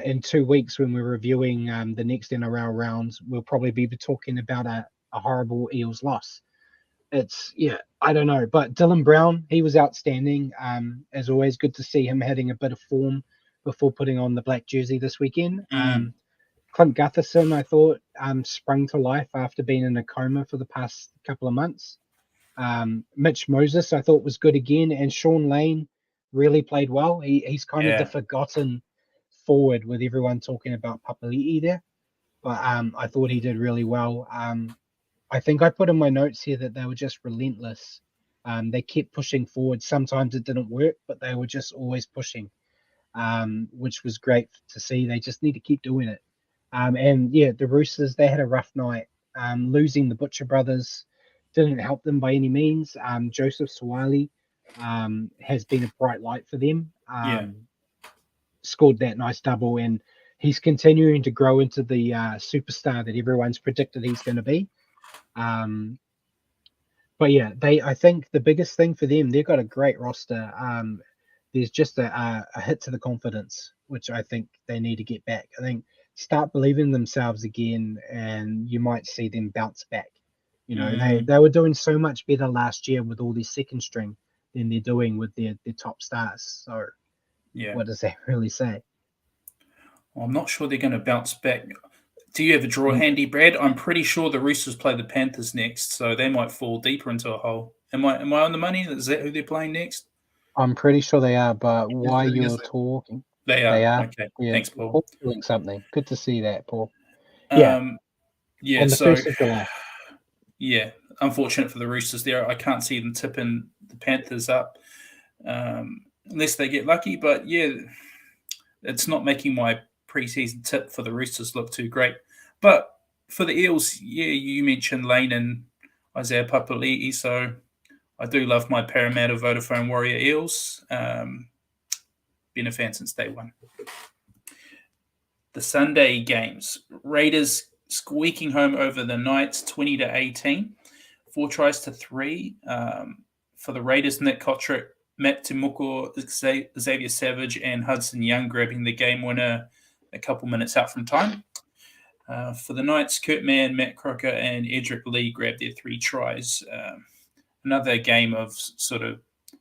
In 2 weeks, when we're reviewing the next NRL rounds, we'll probably be talking about a horrible Eels loss. I don't know. But Dylan Brown, he was outstanding. As always, good to see him having a bit of form before putting on the black jersey this weekend. Clint Gutherson, I thought, sprung to life after being in a coma for the past couple of months. Mitch Moses, I thought, was good again. And Sean Lane really played well. He's kind of the forgotten forward with everyone talking about Papali'i there. But I thought he did really well. I think I put in my notes here that they were just relentless. They kept pushing forward. Sometimes it didn't work, but they were just always pushing, which was great to see. They just need to keep doing it. The Roosters, they had a rough night. Losing the Butcher brothers didn't help them by any means. Joseph Suaalii has been a bright light for them. Scored that nice double, and he's continuing to grow into the superstar that everyone's predicted he's going to be. I think the biggest thing for them, they've got a great roster. There's just a hit to the confidence, which I think they need to get back. I think start believing in themselves again, and you might see them bounce back. They were doing so much better last year with all their second string than they're doing with their top stars. So, what does that really say? Well, I'm not sure they're going to bounce back. Do you have a draw handy, Brad? I'm pretty sure the Roosters play the Panthers next, so they might fall deeper into a hole. Am I on the money? Is that who they're playing next? I'm pretty sure they are, but while you're talking, they are. Okay, yeah. Thanks, Paul. Paul's doing something. Good to see that, Paul. On the 1st of July. Yeah, unfortunate for the Roosters there. I can't see them tipping the Panthers up. unless they get lucky. But yeah, it's not making my preseason tip for the Roosters look too great. But for the Eels, yeah, you mentioned Lane and Isaiah Papali'i, so I do love my Parramatta Vodafone Warrior Eels. Been a fan since day one. The Sunday games: Raiders squeaking home over the Knights, 20-18, 4 tries to 3. For the Raiders, Nick Kotrick, Matt Timuko, Xavier Savage, and Hudson Young grabbing the game winner a couple minutes out from time. For the Knights, Kurt Mann, Matt Croker, and Edric Lee grabbed their 3 tries. Another game of sort of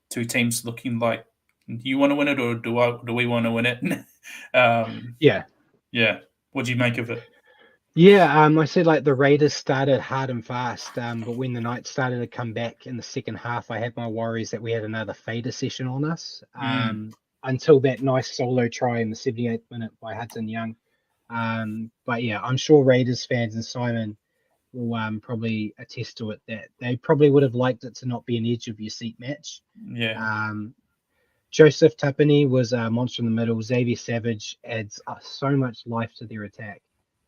two teams looking like, do you want to win it or do we want to win it? Yeah. What do you make of it? Yeah, I said like the Raiders started hard and fast, but when the Knights started to come back in the second half, I had my worries that we had another fader session on us. Until that nice solo try in the 78th minute by Hudson Young. But yeah, I'm sure Raiders fans and Simon will probably attest to it that they probably would have liked it to not be an edge of your seat match. Yeah. Joseph Tapine was a monster in the middle. Xavier Savage adds so much life to their attack.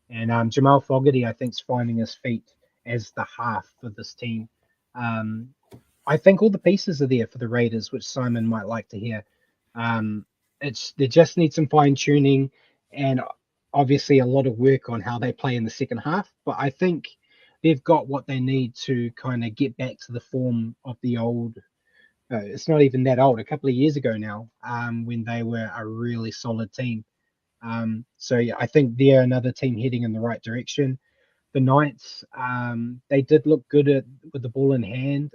And Jamal Fogarty, I think, is finding his feet as the half for this team. I think all the pieces are there for the Raiders, which Simon might like to hear. They just need some fine tuning and obviously a lot of work on how they play in the second half. But I think they've got what they need to kind of get back to the form of the old. It's not even that old, a couple of years ago now, when they were a really solid team. So yeah, I think they're another team heading in the right direction. The Knights, they did look good with the ball in hand.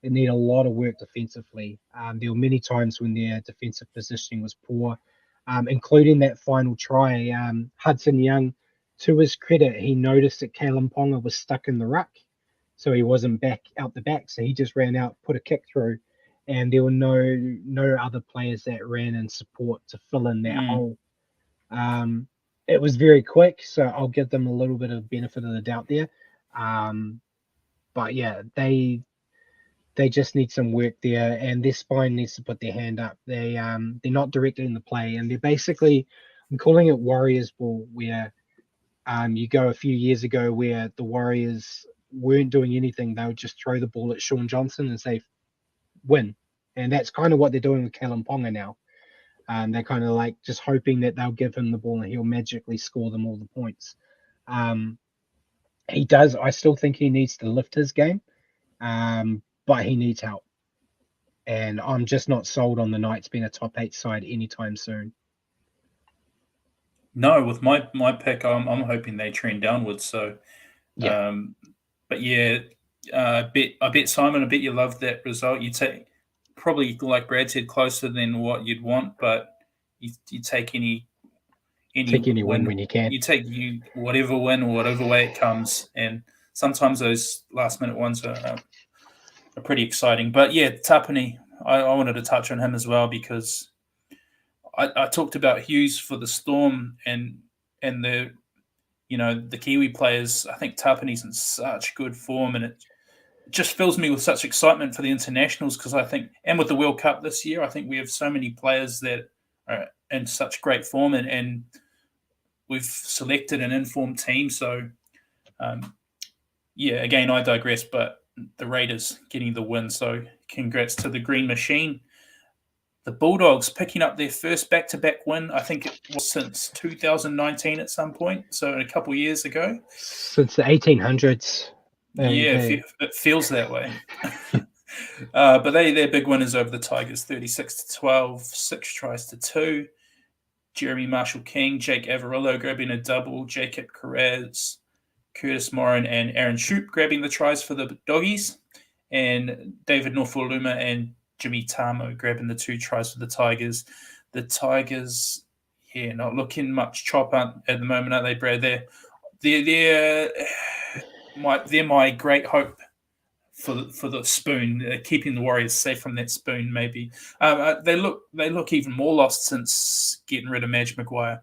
They need a lot of work defensively. There were many times when their defensive positioning was poor, including that final try. Hudson Young, to his credit, he noticed that Kalen Ponga was stuck in the ruck, so he wasn't back out the back. So he just ran out, put a kick through, and there were no other players that ran in support to fill in that hole. It was very quick, so I'll give them a little bit of benefit of the doubt there. But yeah, they just need some work there, and their spine needs to put their hand up. They're not directed in the play, and they're basically, I'm calling it Warriors ball, where you go a few years ago where the Warriors weren't doing anything. They would just throw the ball at Sean Johnson and say, win. And that's kind of what they're doing with Kalen Ponga now. They're kind of like just hoping that they'll give him the ball and he'll magically score them all the points. He does. I still think he needs to lift his game, but he needs help. And I'm just not sold on the Knights being a top 8 side anytime soon. No, with my pick, I'm hoping they trend downwards. So, yeah. But yeah, I bet Simon, I bet you love that result. You take probably, like Brad said, closer than what you'd want, but you take any win when you can. You take whatever win or whatever way it comes, and sometimes those last minute ones are pretty exciting. But yeah, Tapine, I wanted to touch on him as well because I talked about Hughes for the Storm and the the Kiwi players. I think Tapine's in such good form, and it just fills me with such excitement for the internationals because I think, and with the World Cup this year, I think we have so many players that are in such great form, and we've selected an informed team. So, yeah, again, I digress, but the Raiders getting the win. So, congrats to the Green Machine. The Bulldogs picking up their first back-to-back win, I think it was since 2019 at some point, so a couple of years ago. Since the 1800s. It feels that way. But their big winners over the Tigers, 36-12, 6 tries to 2. Jeremy Marshall-King, Jake Averillo grabbing a double, Jacob Carrez, Curtis Morin, and Aaron Shoup grabbing the tries for the Doggies, and David Norfoluma and Jimmy Tamo grabbing the 2 tries for the Tigers. The Tigers, not looking much chop at the moment, are they, Brad? They're my great hope for the spoon, keeping the Warriors safe from that spoon. Maybe they look even more lost since getting rid of Madge Maguire.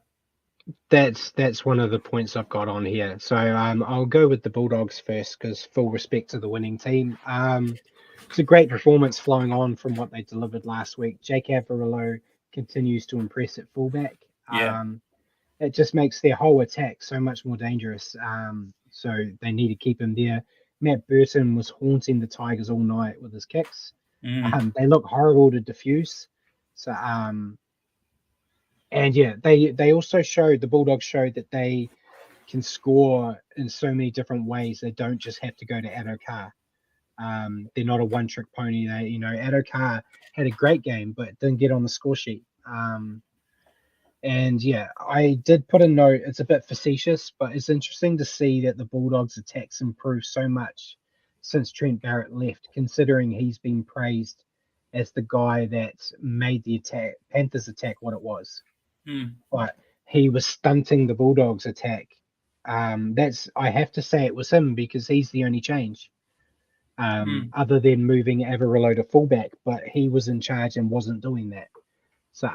That's one of the points I've got on here. So I'll go with the Bulldogs first because full respect to the winning team. it's a great performance flowing on from what they delivered last week. Jake Averillo continues to impress at fullback. Yeah. It just makes their whole attack so much more dangerous. So they need to keep him there. Matt Burton was haunting the Tigers all night with his kicks. They look horrible to diffuse. So and yeah, they also showed, the Bulldogs showed that they can score in so many different ways. They don't just have to go to Addo-Carr. They're not a one-trick pony. Addo-Carr had a great game, but didn't get on the score sheet. And yeah, I did put a note. It's a bit facetious, but it's interesting to see that the Bulldogs' attacks improved so much since Trent Barrett left, considering he's been praised as the guy that made the Panthers attack what it was. But he was stunting the Bulldogs' attack. I have to say it was him because he's the only change, other than moving Averillo to fullback. But he was in charge and wasn't doing that. So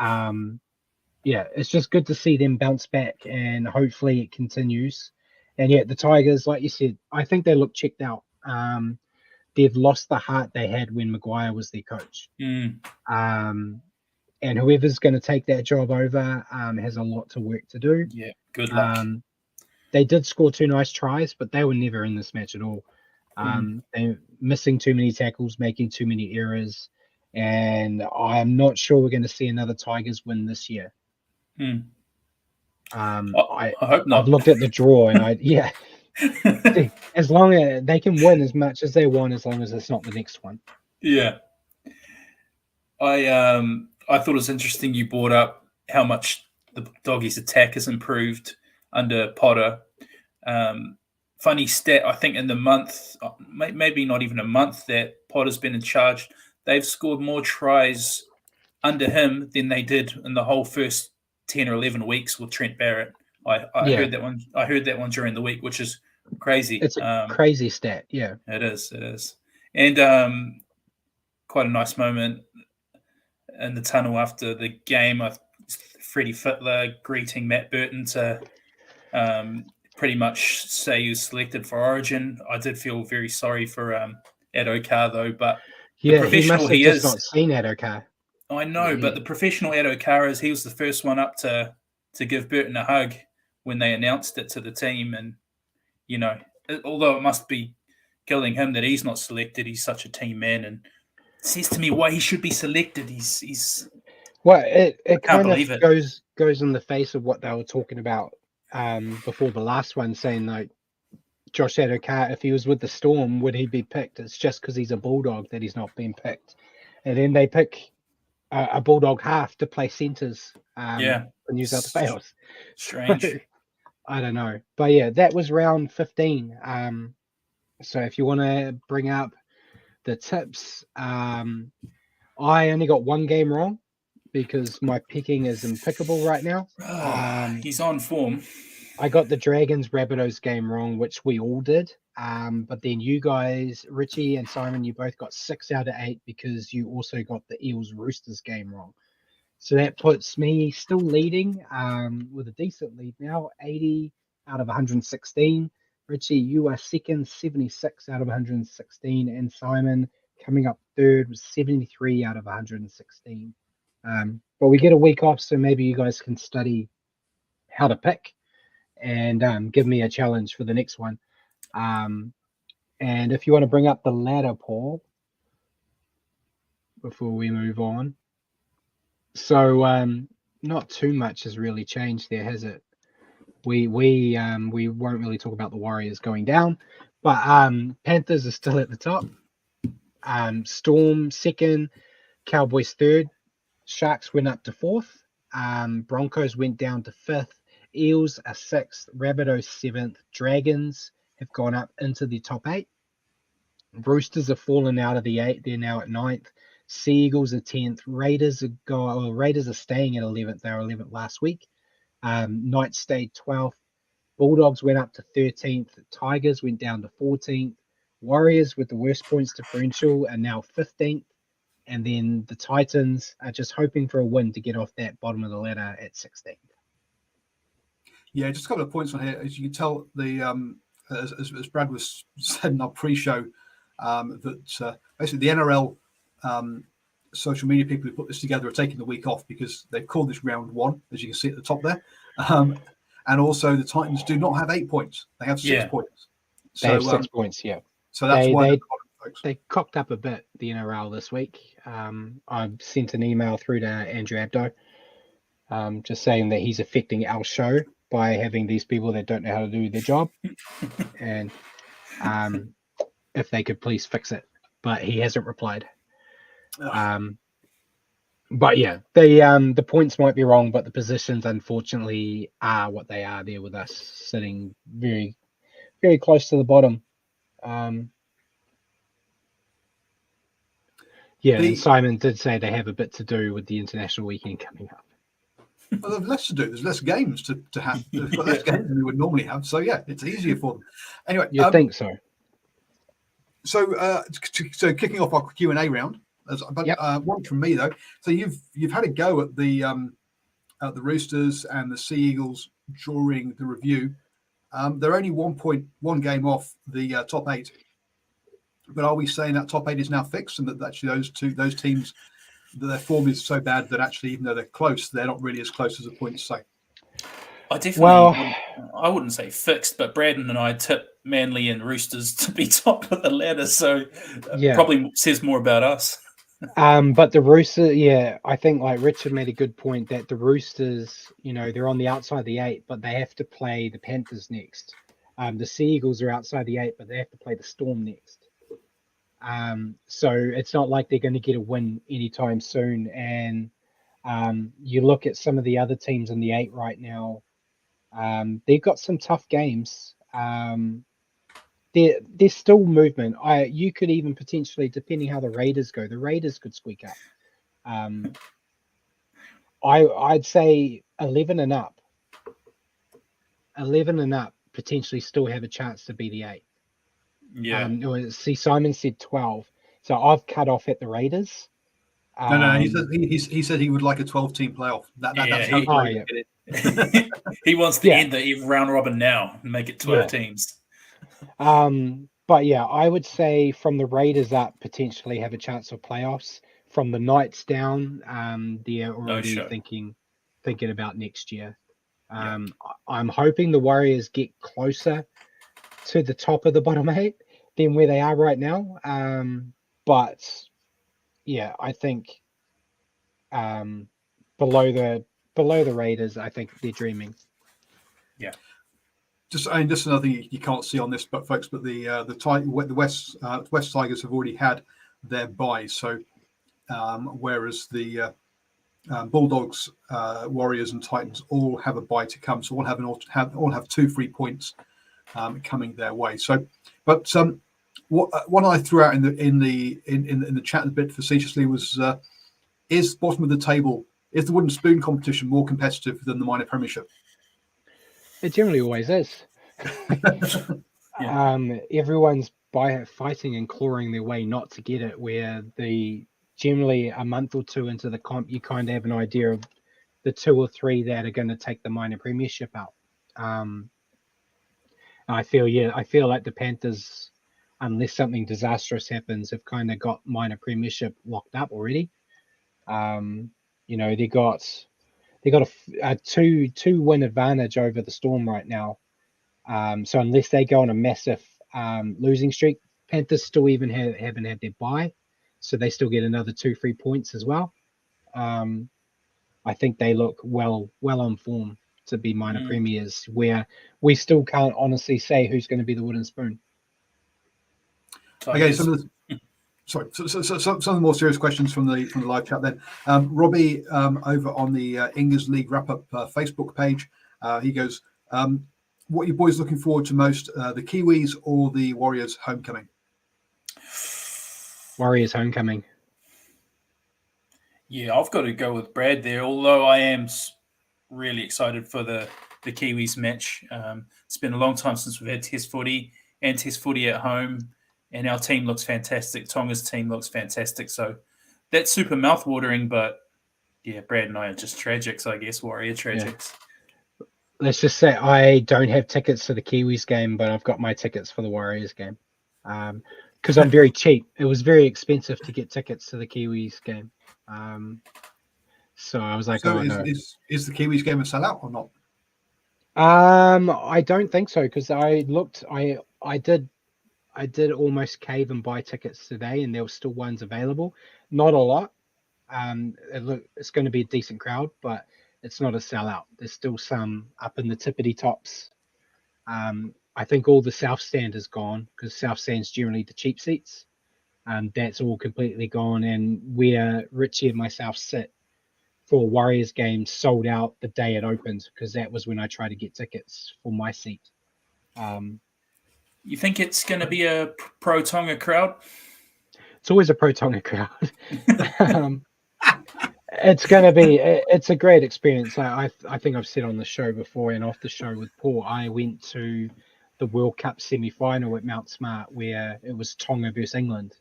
yeah, it's just good to see them bounce back, and hopefully it continues. And yeah, the Tigers, like you said, I think they look checked out. They've lost the heart they had when Maguire was their coach. And whoever's going to take that job over has a lot to work to do. Yeah, good luck. They did score 2 nice tries, but they were never in this match at all. They're missing too many tackles, making too many errors, and I'm not sure we're going to see another Tigers win this year. I hope not. I've looked at the draw, and as long as they can win as much as they want, as long as it's not the next one. Yeah. I thought it was interesting you brought up how much the Doggies' attack has improved under Potter. Funny stat, I think in the month, maybe not even a month that Potter's been in charge, they've scored more tries under him than they did in the whole first 10 or 11 weeks with Trent Barrett. I heard that one. I heard that one during the week, which is crazy. It's a crazy stat. Yeah, it is, and quite a nice moment in the tunnel after the game. Freddie Fittler greeting Matt Burton to pretty much say he was selected for Origin. I did feel very sorry for Addo-Carr though, but yeah, the professional he must have is. Not seen Addo-Carr. I know, but the professional Addo-Carr is. He was the first one up to give Burton a hug when they announced it to the team, and although it must be killing him that he's not selected, he's such a team man, and it says to me why he should be selected. He's well, it kind of goes in the face of what they were talking about before the last one, saying like Josh Addo-Carr, if he was with the Storm, would he be picked? It's just because he's a Bulldog that he's not being picked, and then they pick a Bulldog half to play centres for New South Wales. Strange. So, I don't know. But yeah, that was round 15. So if you want to bring up the tips, I only got one game wrong because my picking is impeccable right now. He's on form. I got the Dragons Rabbitohs game wrong, which we all did. But then you guys, Richie and Simon, you both got 6 out of 8 because you also got the Eels Roosters game wrong. So that puts me still leading with a decent lead now, 80 out of 116. Richie, you are second, 76 out of 116. And Simon coming up third with 73 out of 116. But we get a week off, so maybe you guys can study how to pick and give me a challenge for the next one. And if you want to bring up the ladder, Paul, before we move on. So not too much has really changed there, has it? We won't really talk about the Warriors going down, but Panthers are still at the top. Storm second, Cowboys third, Sharks went up to fourth, Broncos went down to fifth, Eels are sixth, Rabbitohs seventh, Dragons have gone up into the top 8. Roosters have fallen out of the 8; they're now at 9th. Seagulls are 10th. Raiders are staying at 11th. They were 11th last week. Knights stayed 12th. Bulldogs went up to 13th. Tigers went down to 14th. Warriors, with the worst points differential, are now 15th. And then the Titans are just hoping for a win to get off that bottom of the ladder at 16th. Yeah, just a couple of points on here. As you can tell, the as Brad was said in our pre-show, that basically the NRL social media people who put this together are taking the week off because they've called this round 1, as you can see at the top there. And also the Titans do not have 8 points; they have 6 points. They have 6 points. Yeah. So that's why they cocked up a bit, the NRL this week. I sent an email through to Andrew Abdo, just saying that he's affecting our show by having these people that don't know how to do their job, and if they could please fix it. But he hasn't replied. But yeah, the points might be wrong, but the positions unfortunately are what they are there with us sitting very, very close to the bottom. And Simon did say they have a bit to do with the international weekend coming up. Well, there's less to do. There's less games to have. They've got less games than we would normally have. So yeah, it's easier for them. Anyway, you think so? So kicking off our Q&A round. One from me though. So you've had a go at the Roosters and the Sea Eagles during the review. They're only 1 game off the top 8. But are we saying that top 8 is now fixed, and that actually those teams, that their form is so bad that actually, even though they're close, they're not really as close as the points say? I definitely I wouldn't say fixed, but Braden and I tip Manly and Roosters to be top of the ladder, so probably says more about us. But the Roosters, I think like Richard made a good point that the Roosters, they're on the outside of the 8, but they have to play the Panthers next. The Sea Eagles are outside the 8, but they have to play the Storm next. So it's not like they're going to get a win anytime soon. And you look at some of the other teams in the 8 right now, they've got some tough games. There's still movement. You could even potentially, depending how the Raiders go, the Raiders could squeak up. I'd say 11 and up potentially still have a chance to be the 8. Yeah. See, Simon said 12, so I've cut off at the Raiders. No. He said he would like a 12-team playoff. That's how he wants to end the round robin now and make it 12 teams. But yeah, I would say from the Raiders up, potentially have a chance of playoffs. From the Knights down, they're already thinking about next year. I'm hoping the Warriors get closer to the top of the bottom 8 than where they are right now. But yeah, I think below the Raiders, I think they're dreaming. Yeah. Just another thing you can't see on this, but folks, but the West Tigers have already had their bye. So whereas the Bulldogs, Warriors, and Titans all have a bye to come, so all have 2 free points coming their way. So, but what I threw out in the chat a bit facetiously was: is bottom of the table, is the wooden spoon competition more competitive than the minor premiership? It generally always is. Everyone's fighting and clawing their way not to get it, where generally a month or 2 into the comp, you kind of have an idea of the 2 or 3 that are going to take the minor premiership out. I feel like the Panthers, unless something disastrous happens, have kind of got minor premiership locked up already. They got a 2 win advantage over the Storm right now. So unless they go on a massive losing streak, Panthers still even haven't had their bye, so they still get another 2 free points as well. I think they look well on form to be minor premiers, where we still can't honestly say who's going to be the wooden spoon. Okay, some of the more serious questions from the live chat then. Robbie over on the Ingers League wrap-up Facebook page, he goes, what are you boys looking forward to most, the Kiwis or the Warriors homecoming? Warriors homecoming. Yeah, I've got to go with Brad there, although I am really excited for the Kiwis match. It's been a long time since we've had Test footy and Test footy at home, and our team looks fantastic. Tonga's team looks fantastic. So that's super mouth-watering, but yeah, Brad and I are just tragics, I guess, Warrior tragics. Yeah. Let's just say I don't have tickets to the Kiwis game, but I've got my tickets for the Warriors game. because I'm very cheap. It was very expensive to get tickets to the Kiwis game. So I was like, So oh no. is the Kiwis game a sellout or not? I don't think so, because I looked. I did almost cave and buy tickets today, and there were still ones available. Not a lot. It's going to be a decent crowd, but it's not a sellout. There's still some up in the tippity tops. I think all the South Stand is gone, because South Stand's generally the cheap seats. That's all completely gone, and where Richie and myself sit for Warriors games sold out the day it opened, because that was when I tried to get tickets for my seat. You think it's going to be a pro Tonga crowd? It's always a pro Tonga crowd. It's going to be. It's a great experience. I think I've said on the show before and off the show with Paul, I went to the World Cup semi-final at Mount Smart, where it was Tonga versus England,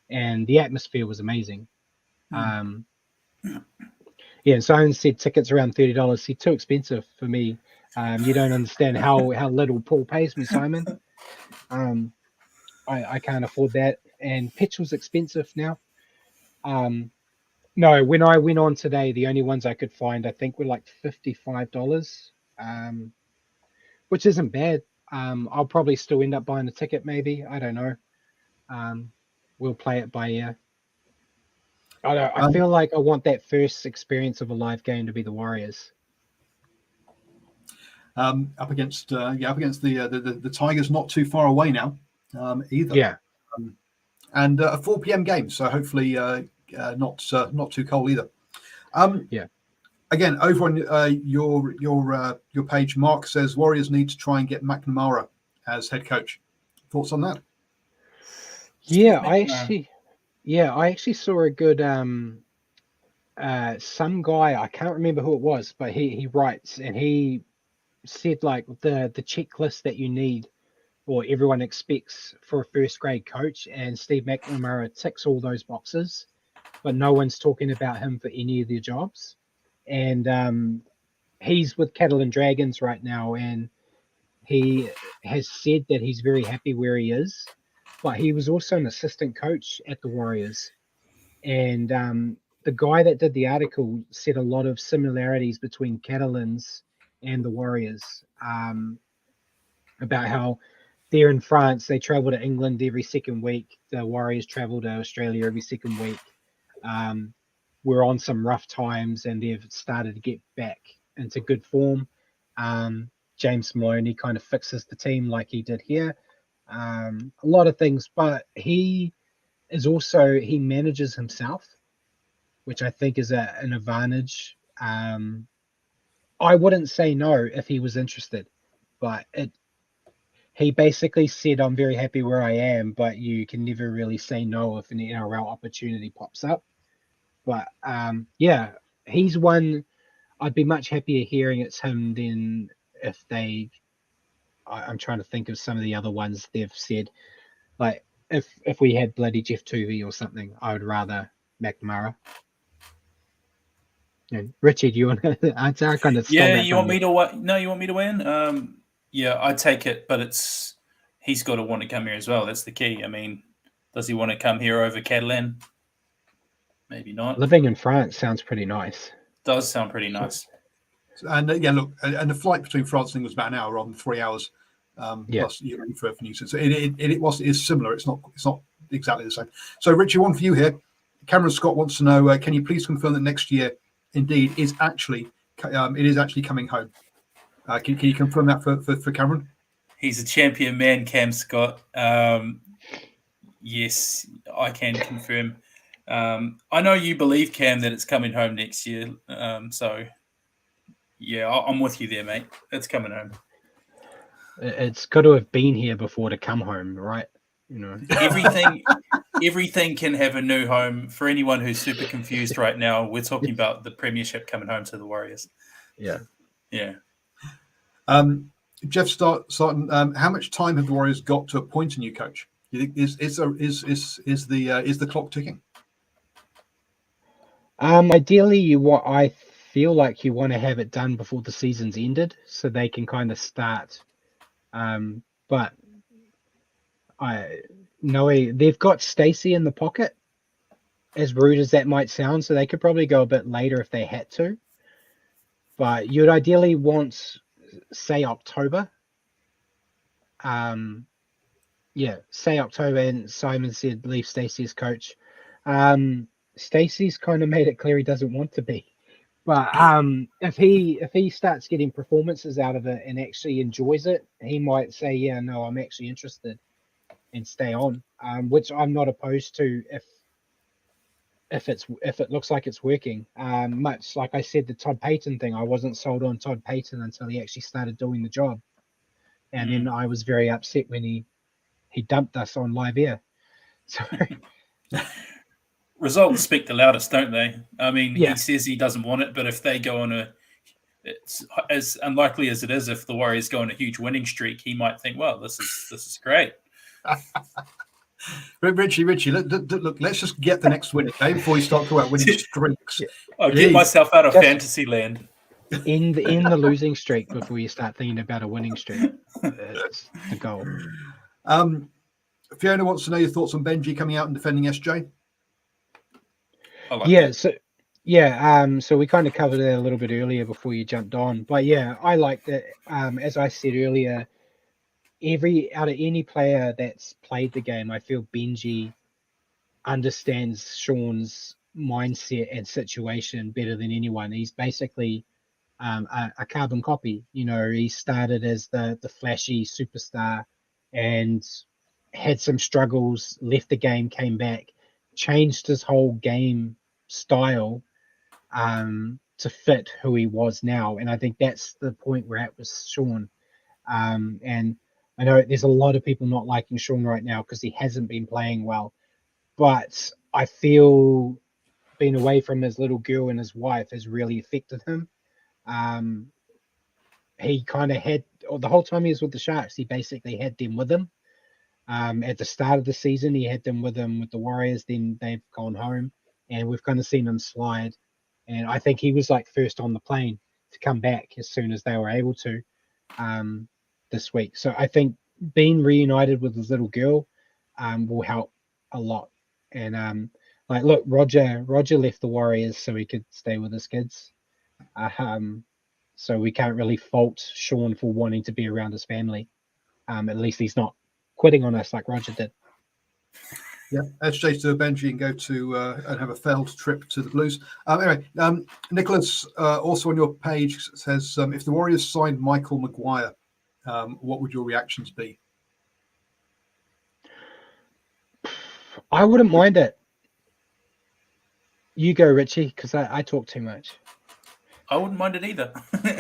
and the atmosphere was amazing. Yeah, so I said tickets around $30. See, too expensive for me. You don't understand how little Paul pays me, Simon. I can't afford that, and petrol's expensive now. No, when I went on today, the only ones I could find, I think, were like $55, which isn't bad. I'll probably still end up buying a ticket, maybe. I don't know. We'll play it by ear. I feel like I want that first experience of a live game to be the Warriors. Up against the Tigers, not too far away now, either. Yeah. And a 4 p.m. game, so hopefully not too cold either. Yeah. Again, over on your page, Mark says Warriors need to try and get McNamara as head coach. Thoughts on that? Yeah, I actually saw a good some guy, I can't remember who it was, but he writes, and he said like the checklist that you need or everyone expects for a first grade coach, and Steve McNamara ticks all those boxes, but no one's talking about him for any of their jobs. And he's with Cattle and Dragons right now, and he has said that he's very happy where he is, but he was also an assistant coach at the Warriors. And the guy that did the article said a lot of similarities between Catalans and the Warriors, about how they're in France, they travel to England every second week. The Warriors travel to Australia every second week. We're on some rough times, and they've started to get back into good form. James Maloney kind of fixes the team like he did here. A lot of things, but he manages himself, which I think is an advantage. I wouldn't say no if he was interested, but he basically said, I'm very happy where I am, but you can never really say no if an NRL opportunity pops up. But yeah, he's one I'd be much happier hearing it's him than if I'm trying to think of some of the other ones they've said. Like if we had bloody Jeff Tuvey or something, I would rather McNamara. And Richie, do you want to answer? I kind of Yeah, you want me to? No, you want me to win? Yeah, I take it, but he's got to want to come here as well. That's the key. I mean, does he want to come here over Catalan? Maybe not. Living in France sounds pretty nice. Does sound pretty nice. And look, and the flight between France and England was about an hour, rather than 3 hours. Plus for Newton. So it's similar. It's not exactly the same. So Richie, one for you here. Cameron Scott wants to know: can you please confirm that next year, indeed, is actually coming home? Can you confirm that for Cameron? He's a champion man, Cam Scott. Yes, I can confirm. I know you believe, Cam, that it's coming home next year. So, yeah, I'm with you there, mate. It's coming home. It's got to have been here before to come home, right? You know, everything can have a new home. For anyone who's super confused right now, we're talking about the premiership coming home to the Warriors. Yeah. Jeff Starton, how much time have the Warriors got to appoint a new coach? You think is the clock ticking? Ideally, I feel like you want to have it done before the season's ended, so they can kind of start. But No, they've got Stacey in the pocket, as rude as that might sound, so they could probably go a bit later if they had to. But you'd ideally want, say, October. Yeah, say October, and Simon said leave Stacey as coach. Stacey's kind of made it clear he doesn't want to be. But if he starts getting performances out of it and actually enjoys it, he might say, yeah, no, I'm actually interested, and stay on. Which I'm not opposed to if it looks like it's working. Much like I said, the Todd Payton thing, I wasn't sold on Todd Payton until he actually started doing the job, and then I was very upset when he dumped us on live air. So Results speak the loudest, don't they? I mean, yeah, he says he doesn't want it, but if they go on it's as unlikely as it is. If the Warriors go on a huge winning streak, he might think, "Well, this is great." Richie, look, let's just get the next win, okay? Before we start talking about winning streaks. I'll get myself out of Just fantasy land. in the losing streak before you start thinking about a winning streak. That's the goal. Fiona wants to know your thoughts on Benji coming out and defending SJ. So we kind of covered it a little bit earlier before you jumped on, but yeah, I like that. As I said earlier, out of any player that's played the game, I feel Benji understands Sean's mindset and situation better than anyone. He's basically a carbon copy. You know, he started as the flashy superstar and had some struggles, left the game, came back, changed his whole game style to fit who he was now. And I think that's the point we're at with Sean. And I know there's a lot of people not liking Sean right now because he hasn't been playing well. But I feel being away from his little girl and his wife has really affected him. He kind of had, the whole time he was with the Sharks, he basically had them with him. At the start of the season, he had them with him with the Warriors. Then they've gone home, and we've kind of seen him slide. And I think he was like first on the plane to come back as soon as they were able to this week. So I think being reunited with his little girl will help a lot. And look, Roger left the Warriors so he could stay with his kids. So we can't really fault Sean for wanting to be around his family. At least he's not quitting on us like Roger did. Yeah, SJ to Benji and go to and have a failed trip to the Blues. Anyway, Nicholas also on your page says, if the Warriors signed Michael Maguire, what would your reactions be? I wouldn't mind it. You go, Richie, because I talk too much. I wouldn't mind it either.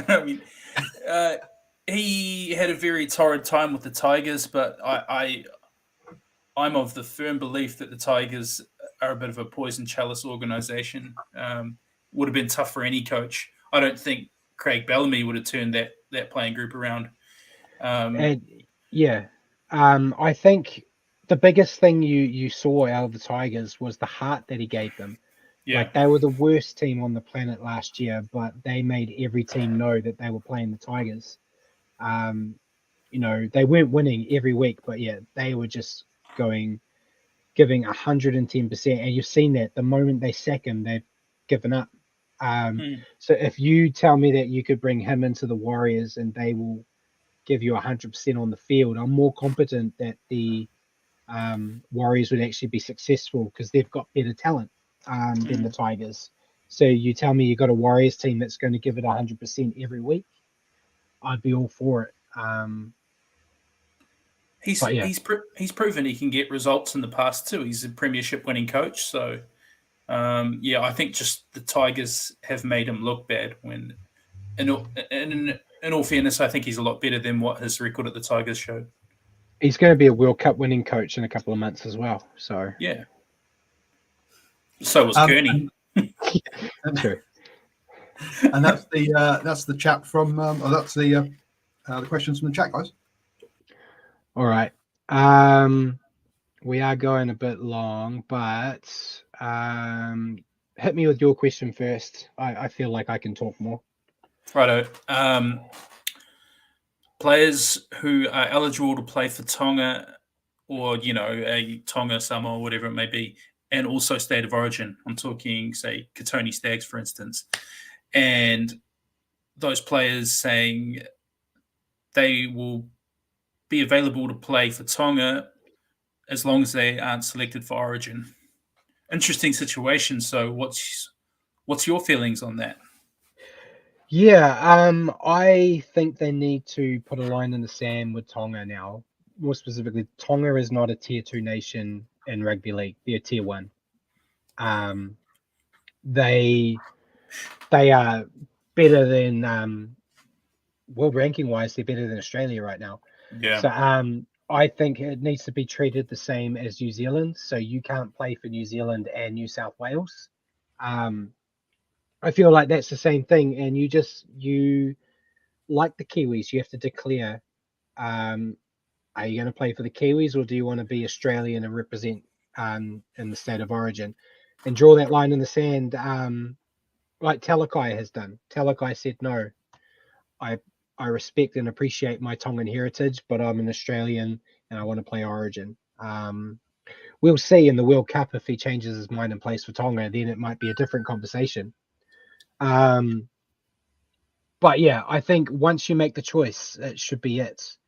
I mean, he had a very torrid time with the Tigers, but I'm of the firm belief that the Tigers are a bit of a poison chalice organization. Would have been tough for any coach. I don't think Craig Bellamy would have turned that playing group around. I think the biggest thing you saw out of the Tigers was the heart that he gave them. Yeah. Like, they were the worst team on the planet last year, but they made every team know that they were playing the Tigers. They weren't winning every week, but yeah, they were just giving 110%. And you've seen that the moment they sack him, they've given up. So if you tell me that you could bring him into the Warriors and they will give you 100% on the field, I'm more confident that the Warriors would actually be successful because they've got better talent than the Tigers. So you tell me you got a Warriors team that's going to give it 100% every week, I'd be all for it. He's proven he can get results in the past too. He's a premiership winning coach. So I think just the Tigers have made him look bad when in all fairness, I think he's a lot better than what his record at the Tigers showed. He's going to be a World Cup winning coach in a couple of months as well. So yeah. So was Kearney. True. And that's the chat from that's the questions from the chat, guys. All right. We are going a bit long, but hit me with your question first. I feel like I can talk more. Righto. Players who are eligible to play for Tonga or a Tonga, Samoa, whatever it may be, and also state of origin. I'm talking, say, Katoni Stags, for instance, and those players saying they will be available to play for Tonga as long as they aren't selected for origin. Interesting situation. So what's your feelings on that? Yeah, I think they need to put a line in the sand with Tonga now. More specifically, Tonga is not a tier 2 nation in rugby league. They're tier 1. They are better than world ranking wise. They're better than Australia right now. Yeah. So I think it needs to be treated the same as New Zealand. So you can't play for New Zealand and New South Wales. I feel like that's the same thing, and you like the Kiwis, you have to declare, are you going to play for the Kiwis or do you want to be Australian and represent in the state of origin, and draw that line in the sand, like Talakai has done. Talakai said, no, I respect and appreciate my Tongan heritage, but I'm an Australian and I want to play origin. We'll see in the World Cup if he changes his mind and plays for Tonga, then it might be a different conversation. But yeah, I think once you make the choice, it should be it.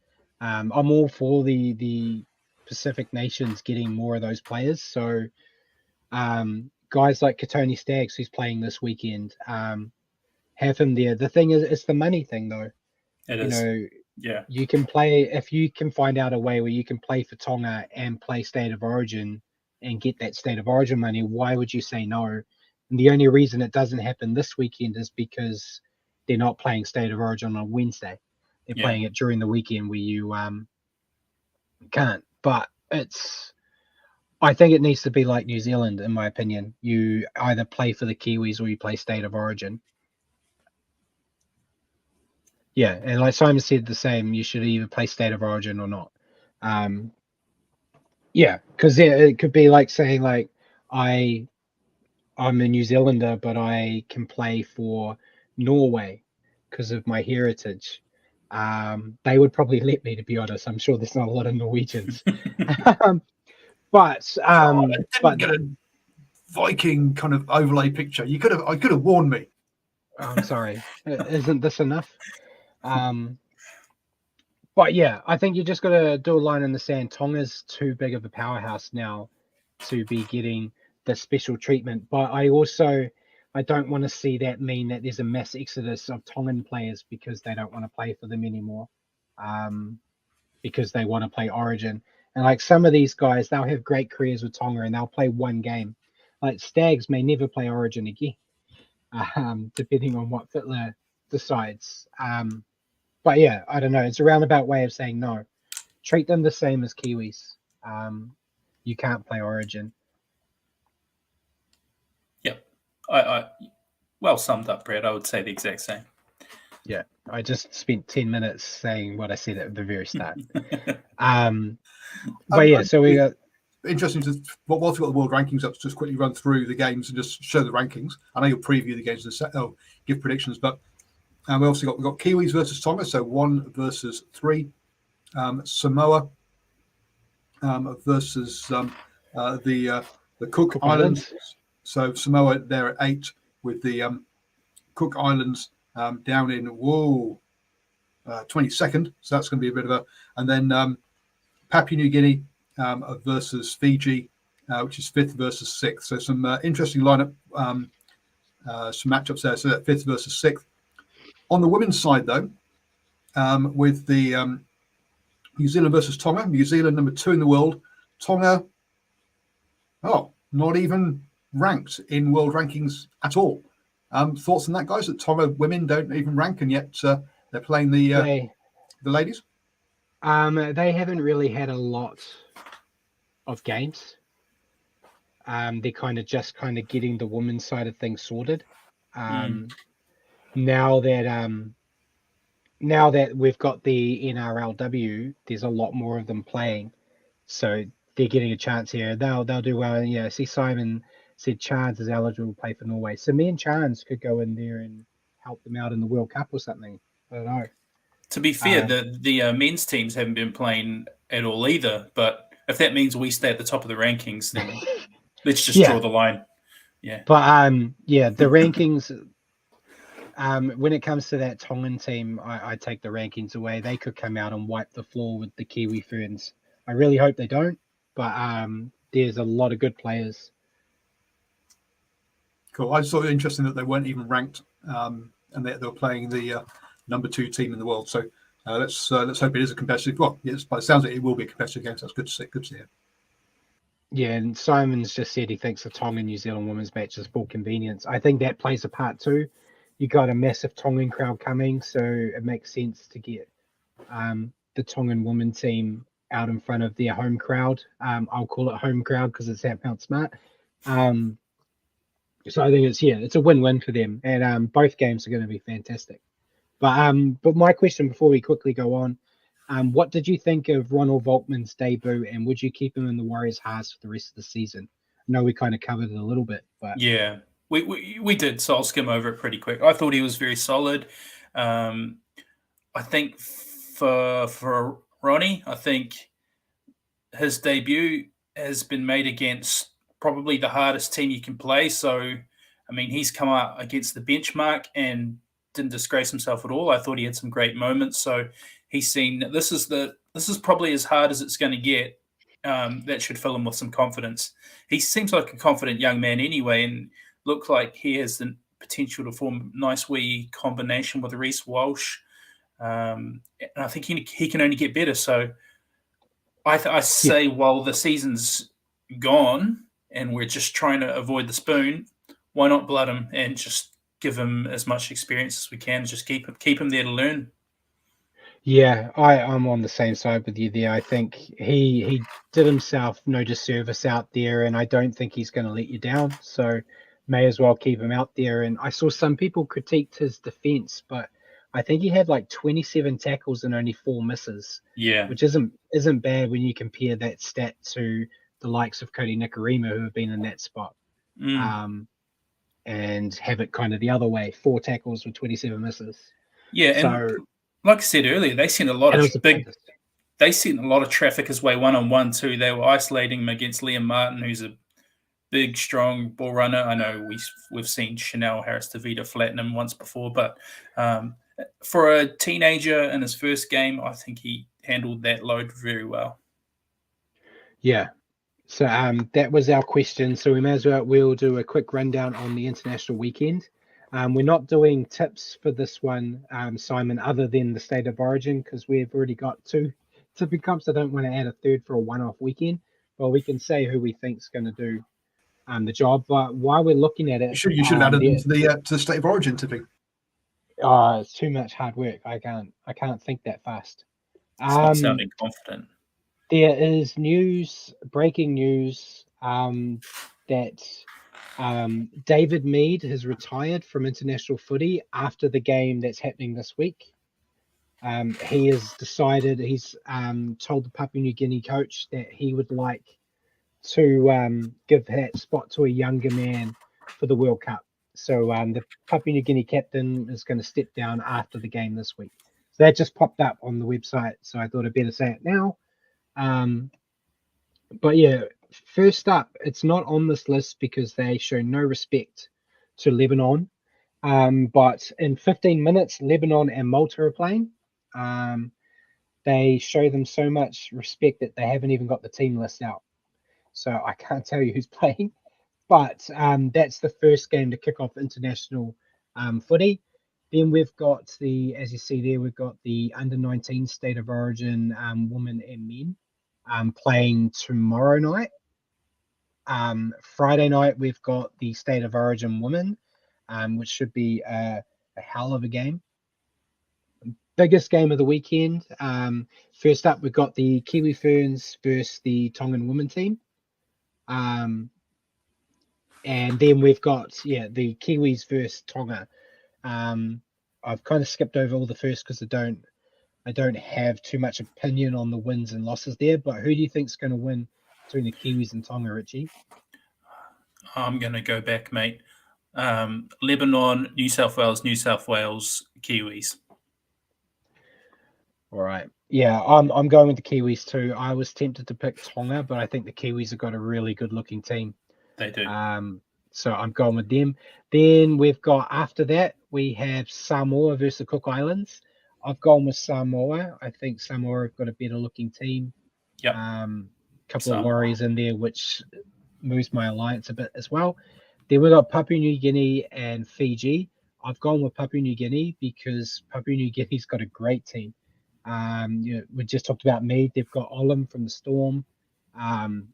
I'm all for the Pacific nations getting more of those players. So guys like Katoni Staggs, who's playing this weekend, have him there. The thing is, it's the money thing, though. It You is. know, Yeah. you can play, if you can find out a way where you can play for Tonga and play state of origin and get that state of origin money, why would you say no? And the only reason it doesn't happen this weekend is because they're not playing state of origin on Wednesday. They're Yeah. playing it during the weekend where you can't. But I think it needs to be like New Zealand, in my opinion. You either play for the Kiwis or you play state of origin. Yeah, and like Simon said, the same. You should either play state of origin or not. Yeah, because it could be like saying like I'm a New Zealander, but I can play for Norway because of my heritage. They would probably let me, to be honest. I'm sure there's not a lot of Norwegians. but God, I didn't get a Viking kind of overlay picture. I could have warned me. I'm sorry. Isn't this enough? But yeah, I think you just got to do a line in the sand. Tonga's too big of a powerhouse now to be getting the special treatment. But I don't want to see that mean that there's a mass exodus of Tongan players because they don't want to play for them anymore, because they want to play Origin. And like some of these guys, they'll have great careers with Tonga and they'll play one game. Like Stags may never play Origin again, depending on what Fittler decides. But yeah, I don't know. It's a roundabout way of saying no. Treat them the same as Kiwis. You can't play Origin. Yep. I well summed up, Brad. I would say the exact same. Yeah, I just spent 10 minutes saying what I said at the very start. But yeah, so we got... Interesting to, whilst we've got the world rankings up, to just quickly run through the games and just show the rankings. I know you'll preview the games and give predictions, but we also we've got Kiwis versus Tonga, so 1 versus 3. Samoa versus the Cook Islands. So Samoa there at 8 with the Cook Islands down in 22nd. So that's going to be a bit of a, and then Papua New Guinea versus Fiji, which is 5th versus 6th. So some interesting lineup, some matchups there. So that 5th versus 6th. On the women's side, though, with the New Zealand versus Tonga. New Zealand number 2 in the world. Tonga, not even ranked in world rankings at all. Thoughts on that, guys? That Tonga women don't even rank, and yet they're playing the ladies. They haven't really had a lot of games. They're kind of getting the women's side of things sorted. Now that we've got the NRLW, there's a lot more of them playing, so they're getting a chance here. They'll do well. And yeah, see, Simon said Chance is eligible to play for Norway, so me and Chance could go in there and help them out in the World Cup or something. I don't know. To be fair, the men's teams haven't been playing at all either. But if that means we stay at the top of the rankings, then let's just Yeah. draw the line. Yeah. But the rankings. When it comes to that Tongan team, I take the rankings away. They could come out and wipe the floor with the Kiwi Ferns. I really hope they don't, but there's a lot of good players. Cool. I just thought it interesting that they weren't even ranked, and they were playing the number 2 team in the world. So let's hope it is a competitive. Well, yes, by the sounds of it will be a competitive game. So that's good to see. Good to hear. Yeah, and Simon's just said he thinks the Tongan New Zealand women's match is full convenience. I think that plays a part too. You got a massive Tongan crowd coming, so it makes sense to get the Tongan women team out in front of their home crowd. I'll call it home crowd because it's at Mount Smart. So I think it's a win-win for them, and both games are going to be fantastic. But my question before we quickly go on, what did you think of Ronald Volkman's debut, and would you keep him in the Warriors' halves for the rest of the season? I know we kind of covered it a little bit, but yeah, we did. So I'll skim over it pretty quick. I thought he was very solid. I think for Ronnie, I think his debut has been made against probably the hardest team you can play. So, I mean, he's come out against the benchmark and didn't disgrace himself at all. I thought he had some great moments. So he's seen this is probably as hard as it's going to get. That should fill him with some confidence. He seems like a confident young man anyway, and looked like he has the potential to form a nice wee combination with Reece Walsh. And I think he can only get better. So I say while the season's gone and we're just trying to avoid the spoon, why not blood him and just give him as much experience as we can? Just keep him there to learn. yeah, I'm on the same side with you there. I think he did himself no disservice out there, and I don't think he's going to let you down. So may as well keep him out there. And I saw some people critiqued his defense, but I think he had like 27 tackles and only 4 misses. Yeah, which isn't bad when you compare that stat to the likes of Cody Nikarima, who have been in that spot, and have it kind of the other way: 4 tackles with 27 misses. Yeah, so, and like I said earlier, they sent a lot of traffic his way 1-on-1 too. They were isolating him against Liam Martin, who's a big, strong ball runner. I know we've seen Chanel Harris-Tavita flatten him once before, but for a teenager in his first game, I think he handled that load very well. Yeah. So that was our question. So we'll do a quick rundown on the international weekend. We're not doing tips for this one, Simon, other than the state of origin, because we've already got 2 tipping comps. I don't want to add a third for a one-off weekend, but we can say who we think's going to do the job. But while we're looking at it, you should have added them to the state of origin tipping. It's too much hard work. I can't think that fast. It's not sounding confident. There is breaking news, that David Mead has retired from international footy after the game that's happening this week. He has decided, he's told the Papua New Guinea coach that he would like to give that spot to a younger man for the World Cup. So the Papua New Guinea captain is going to step down after the game this week. So that just popped up on the website, so I thought I'd better say it now. But yeah, first up, it's not on this list because they show no respect to Lebanon. But in 15 minutes, Lebanon and Malta are playing. They show them so much respect that they haven't even got the team list out. So I can't tell you who's playing. But that's the first game to kick off international footy. Then we've got as you see there, we've got the under-19 state of origin women and men playing tomorrow night. Friday night, we've got the state of origin women, which should be a hell of a game. Biggest game of the weekend. First up, we've got the Kiwi Ferns versus the Tongan women team. And then we've got, the Kiwis versus Tonga. I've kind of skipped over all the first because I don't have too much opinion on the wins and losses there. But who do you think's going to win between the Kiwis and Tonga, Richie? I'm going to go back, mate. Lebanon, New South Wales, Kiwis. All right. Yeah, I'm going with the Kiwis too. I was tempted to pick Tonga, but I think the Kiwis have got a really good looking team. They do. So I'm going with them. Then we've got after that we have Samoa versus the Cook Islands. I've gone with Samoa. I think Samoa have got a better looking team. Yep. Couple of Samoa. worries in there, which moves my alliance a bit as well. Then we've got Papua New Guinea and Fiji. I've gone with Papua New Guinea because Papua New Guinea's got a great team. We just talked about Mead. They've got Olam from the Storm.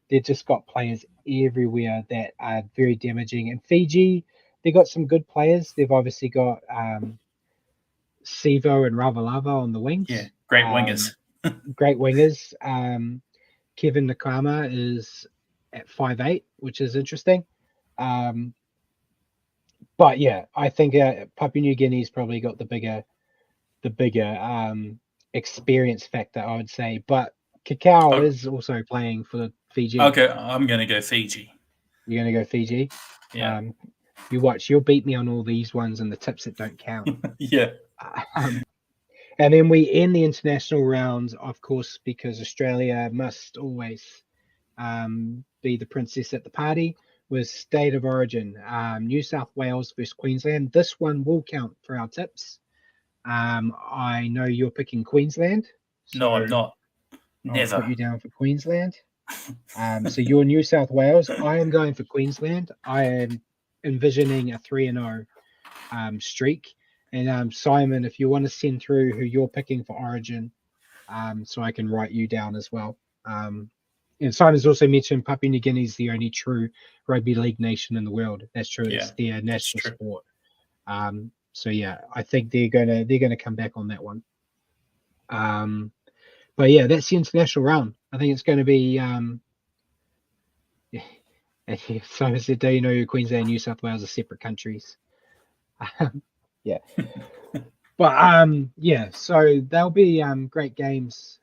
They've just got players everywhere that are very damaging. And Fiji, they've got some good players. They've obviously got Sivo and Ravalava on the wings. Yeah, great wingers. Great wingers. Kevin Nakama is at 5'8", which is interesting. But yeah, I think Papua New Guinea's probably got the bigger experience factor, I would say. But Kakao is also playing for Fiji. Okay, I'm going to go Fiji. You're going to go Fiji? Yeah. You watch, you'll beat me on all these ones and the tips that don't count. Yeah. And then we end the international rounds, of course, because Australia must always be the princess at the party, with State of Origin, New South Wales versus Queensland. This one will count for our tips. I know you're picking Queensland. So No, I'm not. Never. I'll put you down for Queensland. So you're New South Wales. I am going for Queensland. I am envisioning a 3-0 streak. And Simon, if you want to send through who you're picking for Origin, so I can write you down as well. And Simon's also mentioned Papua New Guinea is the only true rugby league nation in the world. That's true. Yeah, it's their national sport. So yeah, I think they're gonna come back on that one. But yeah, that's the international round. I think it's going to be. Simon said, "Do you know Queensland and New South Wales are separate countries?" Yeah. But yeah, so they'll be great games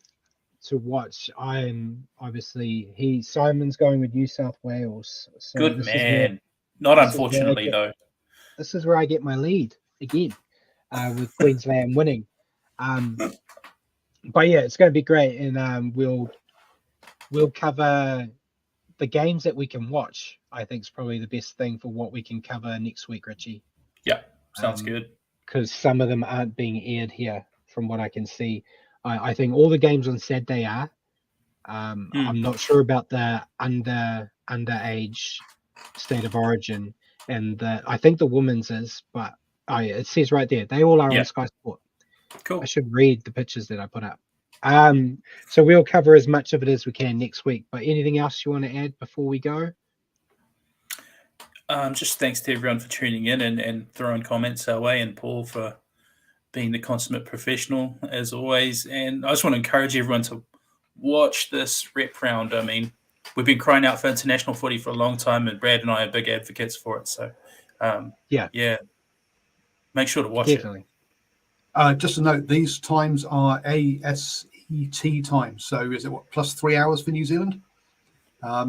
to watch. I'm obviously Simon's going with New South Wales. So good man. Not unfortunately though. This is where I get my lead again, with Queensland winning. But yeah, it's going to be great, and we'll cover the games that we can watch. I think is probably the best thing for what we can cover next week, Richie. Yeah, sounds good. Because some of them aren't being aired here, from what I can see. I think all the games on Saturday are. I'm not sure about the underage State of Origin, and I think the women's is, but it says right there they all are on Sky Sport. Cool. I should read the pictures that I put up. So we'll cover as much of it as we can next week. But anything else you want to add before we go? Just thanks to everyone for tuning in and throwing comments our way, and Paul for being the consummate professional as always. And I just want to encourage everyone to watch this rep round. I mean, we've been crying out for international footy for a long time, and Brad and I are big advocates for it. So, yeah, make sure to watch it. Just a note, these times are ASET times. So is it plus 3 hours for New Zealand?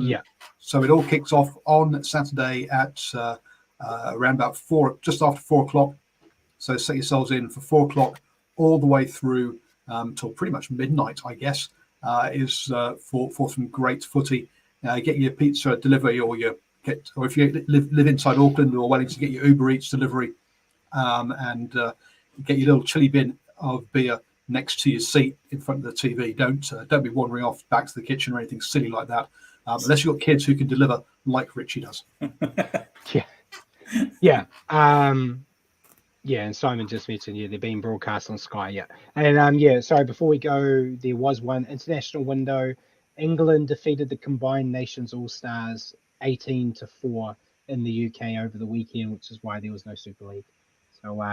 Yeah. So it all kicks off on Saturday at around about just after 4 o'clock. So set yourselves in for 4 o'clock all the way through till pretty much midnight, I guess, is for some great footy. Get your pizza delivery, or if you live inside Auckland or Wellington, get your Uber Eats delivery, and get your little chili bin of beer next to your seat in front of the TV. Don't be wandering off back to the kitchen or anything silly like that, unless you've got kids who can deliver like Richie does. Yeah. And Simon just mentioned, they're being broadcast on Sky, And sorry, before we go, there was one international window. England defeated the Combined Nations All-Stars 18-4 in the UK over the weekend, which is why there was no Super League. So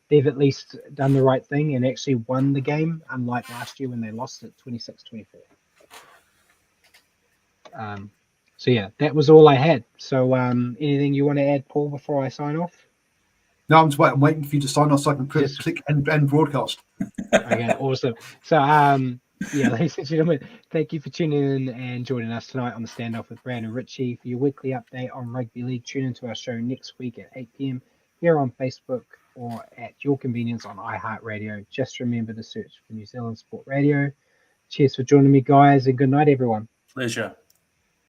they've at least done the right thing and actually won the game, unlike last year when they lost it 26-24. So yeah, that was all I had. So anything you want to add, Paul, before I sign off? No, I'm waiting for you to sign off so I can click and broadcast. Okay, awesome. So ladies and gentlemen, thank you for tuning in and joining us tonight on the Standoff with Brad and Richie. For your weekly update on rugby league, tune into our show next week at 8 p.m. here on Facebook or at your convenience on iHeartRadio. Just remember to search for New Zealand Sport Radio. Cheers for joining me, guys, and good night, everyone. Pleasure.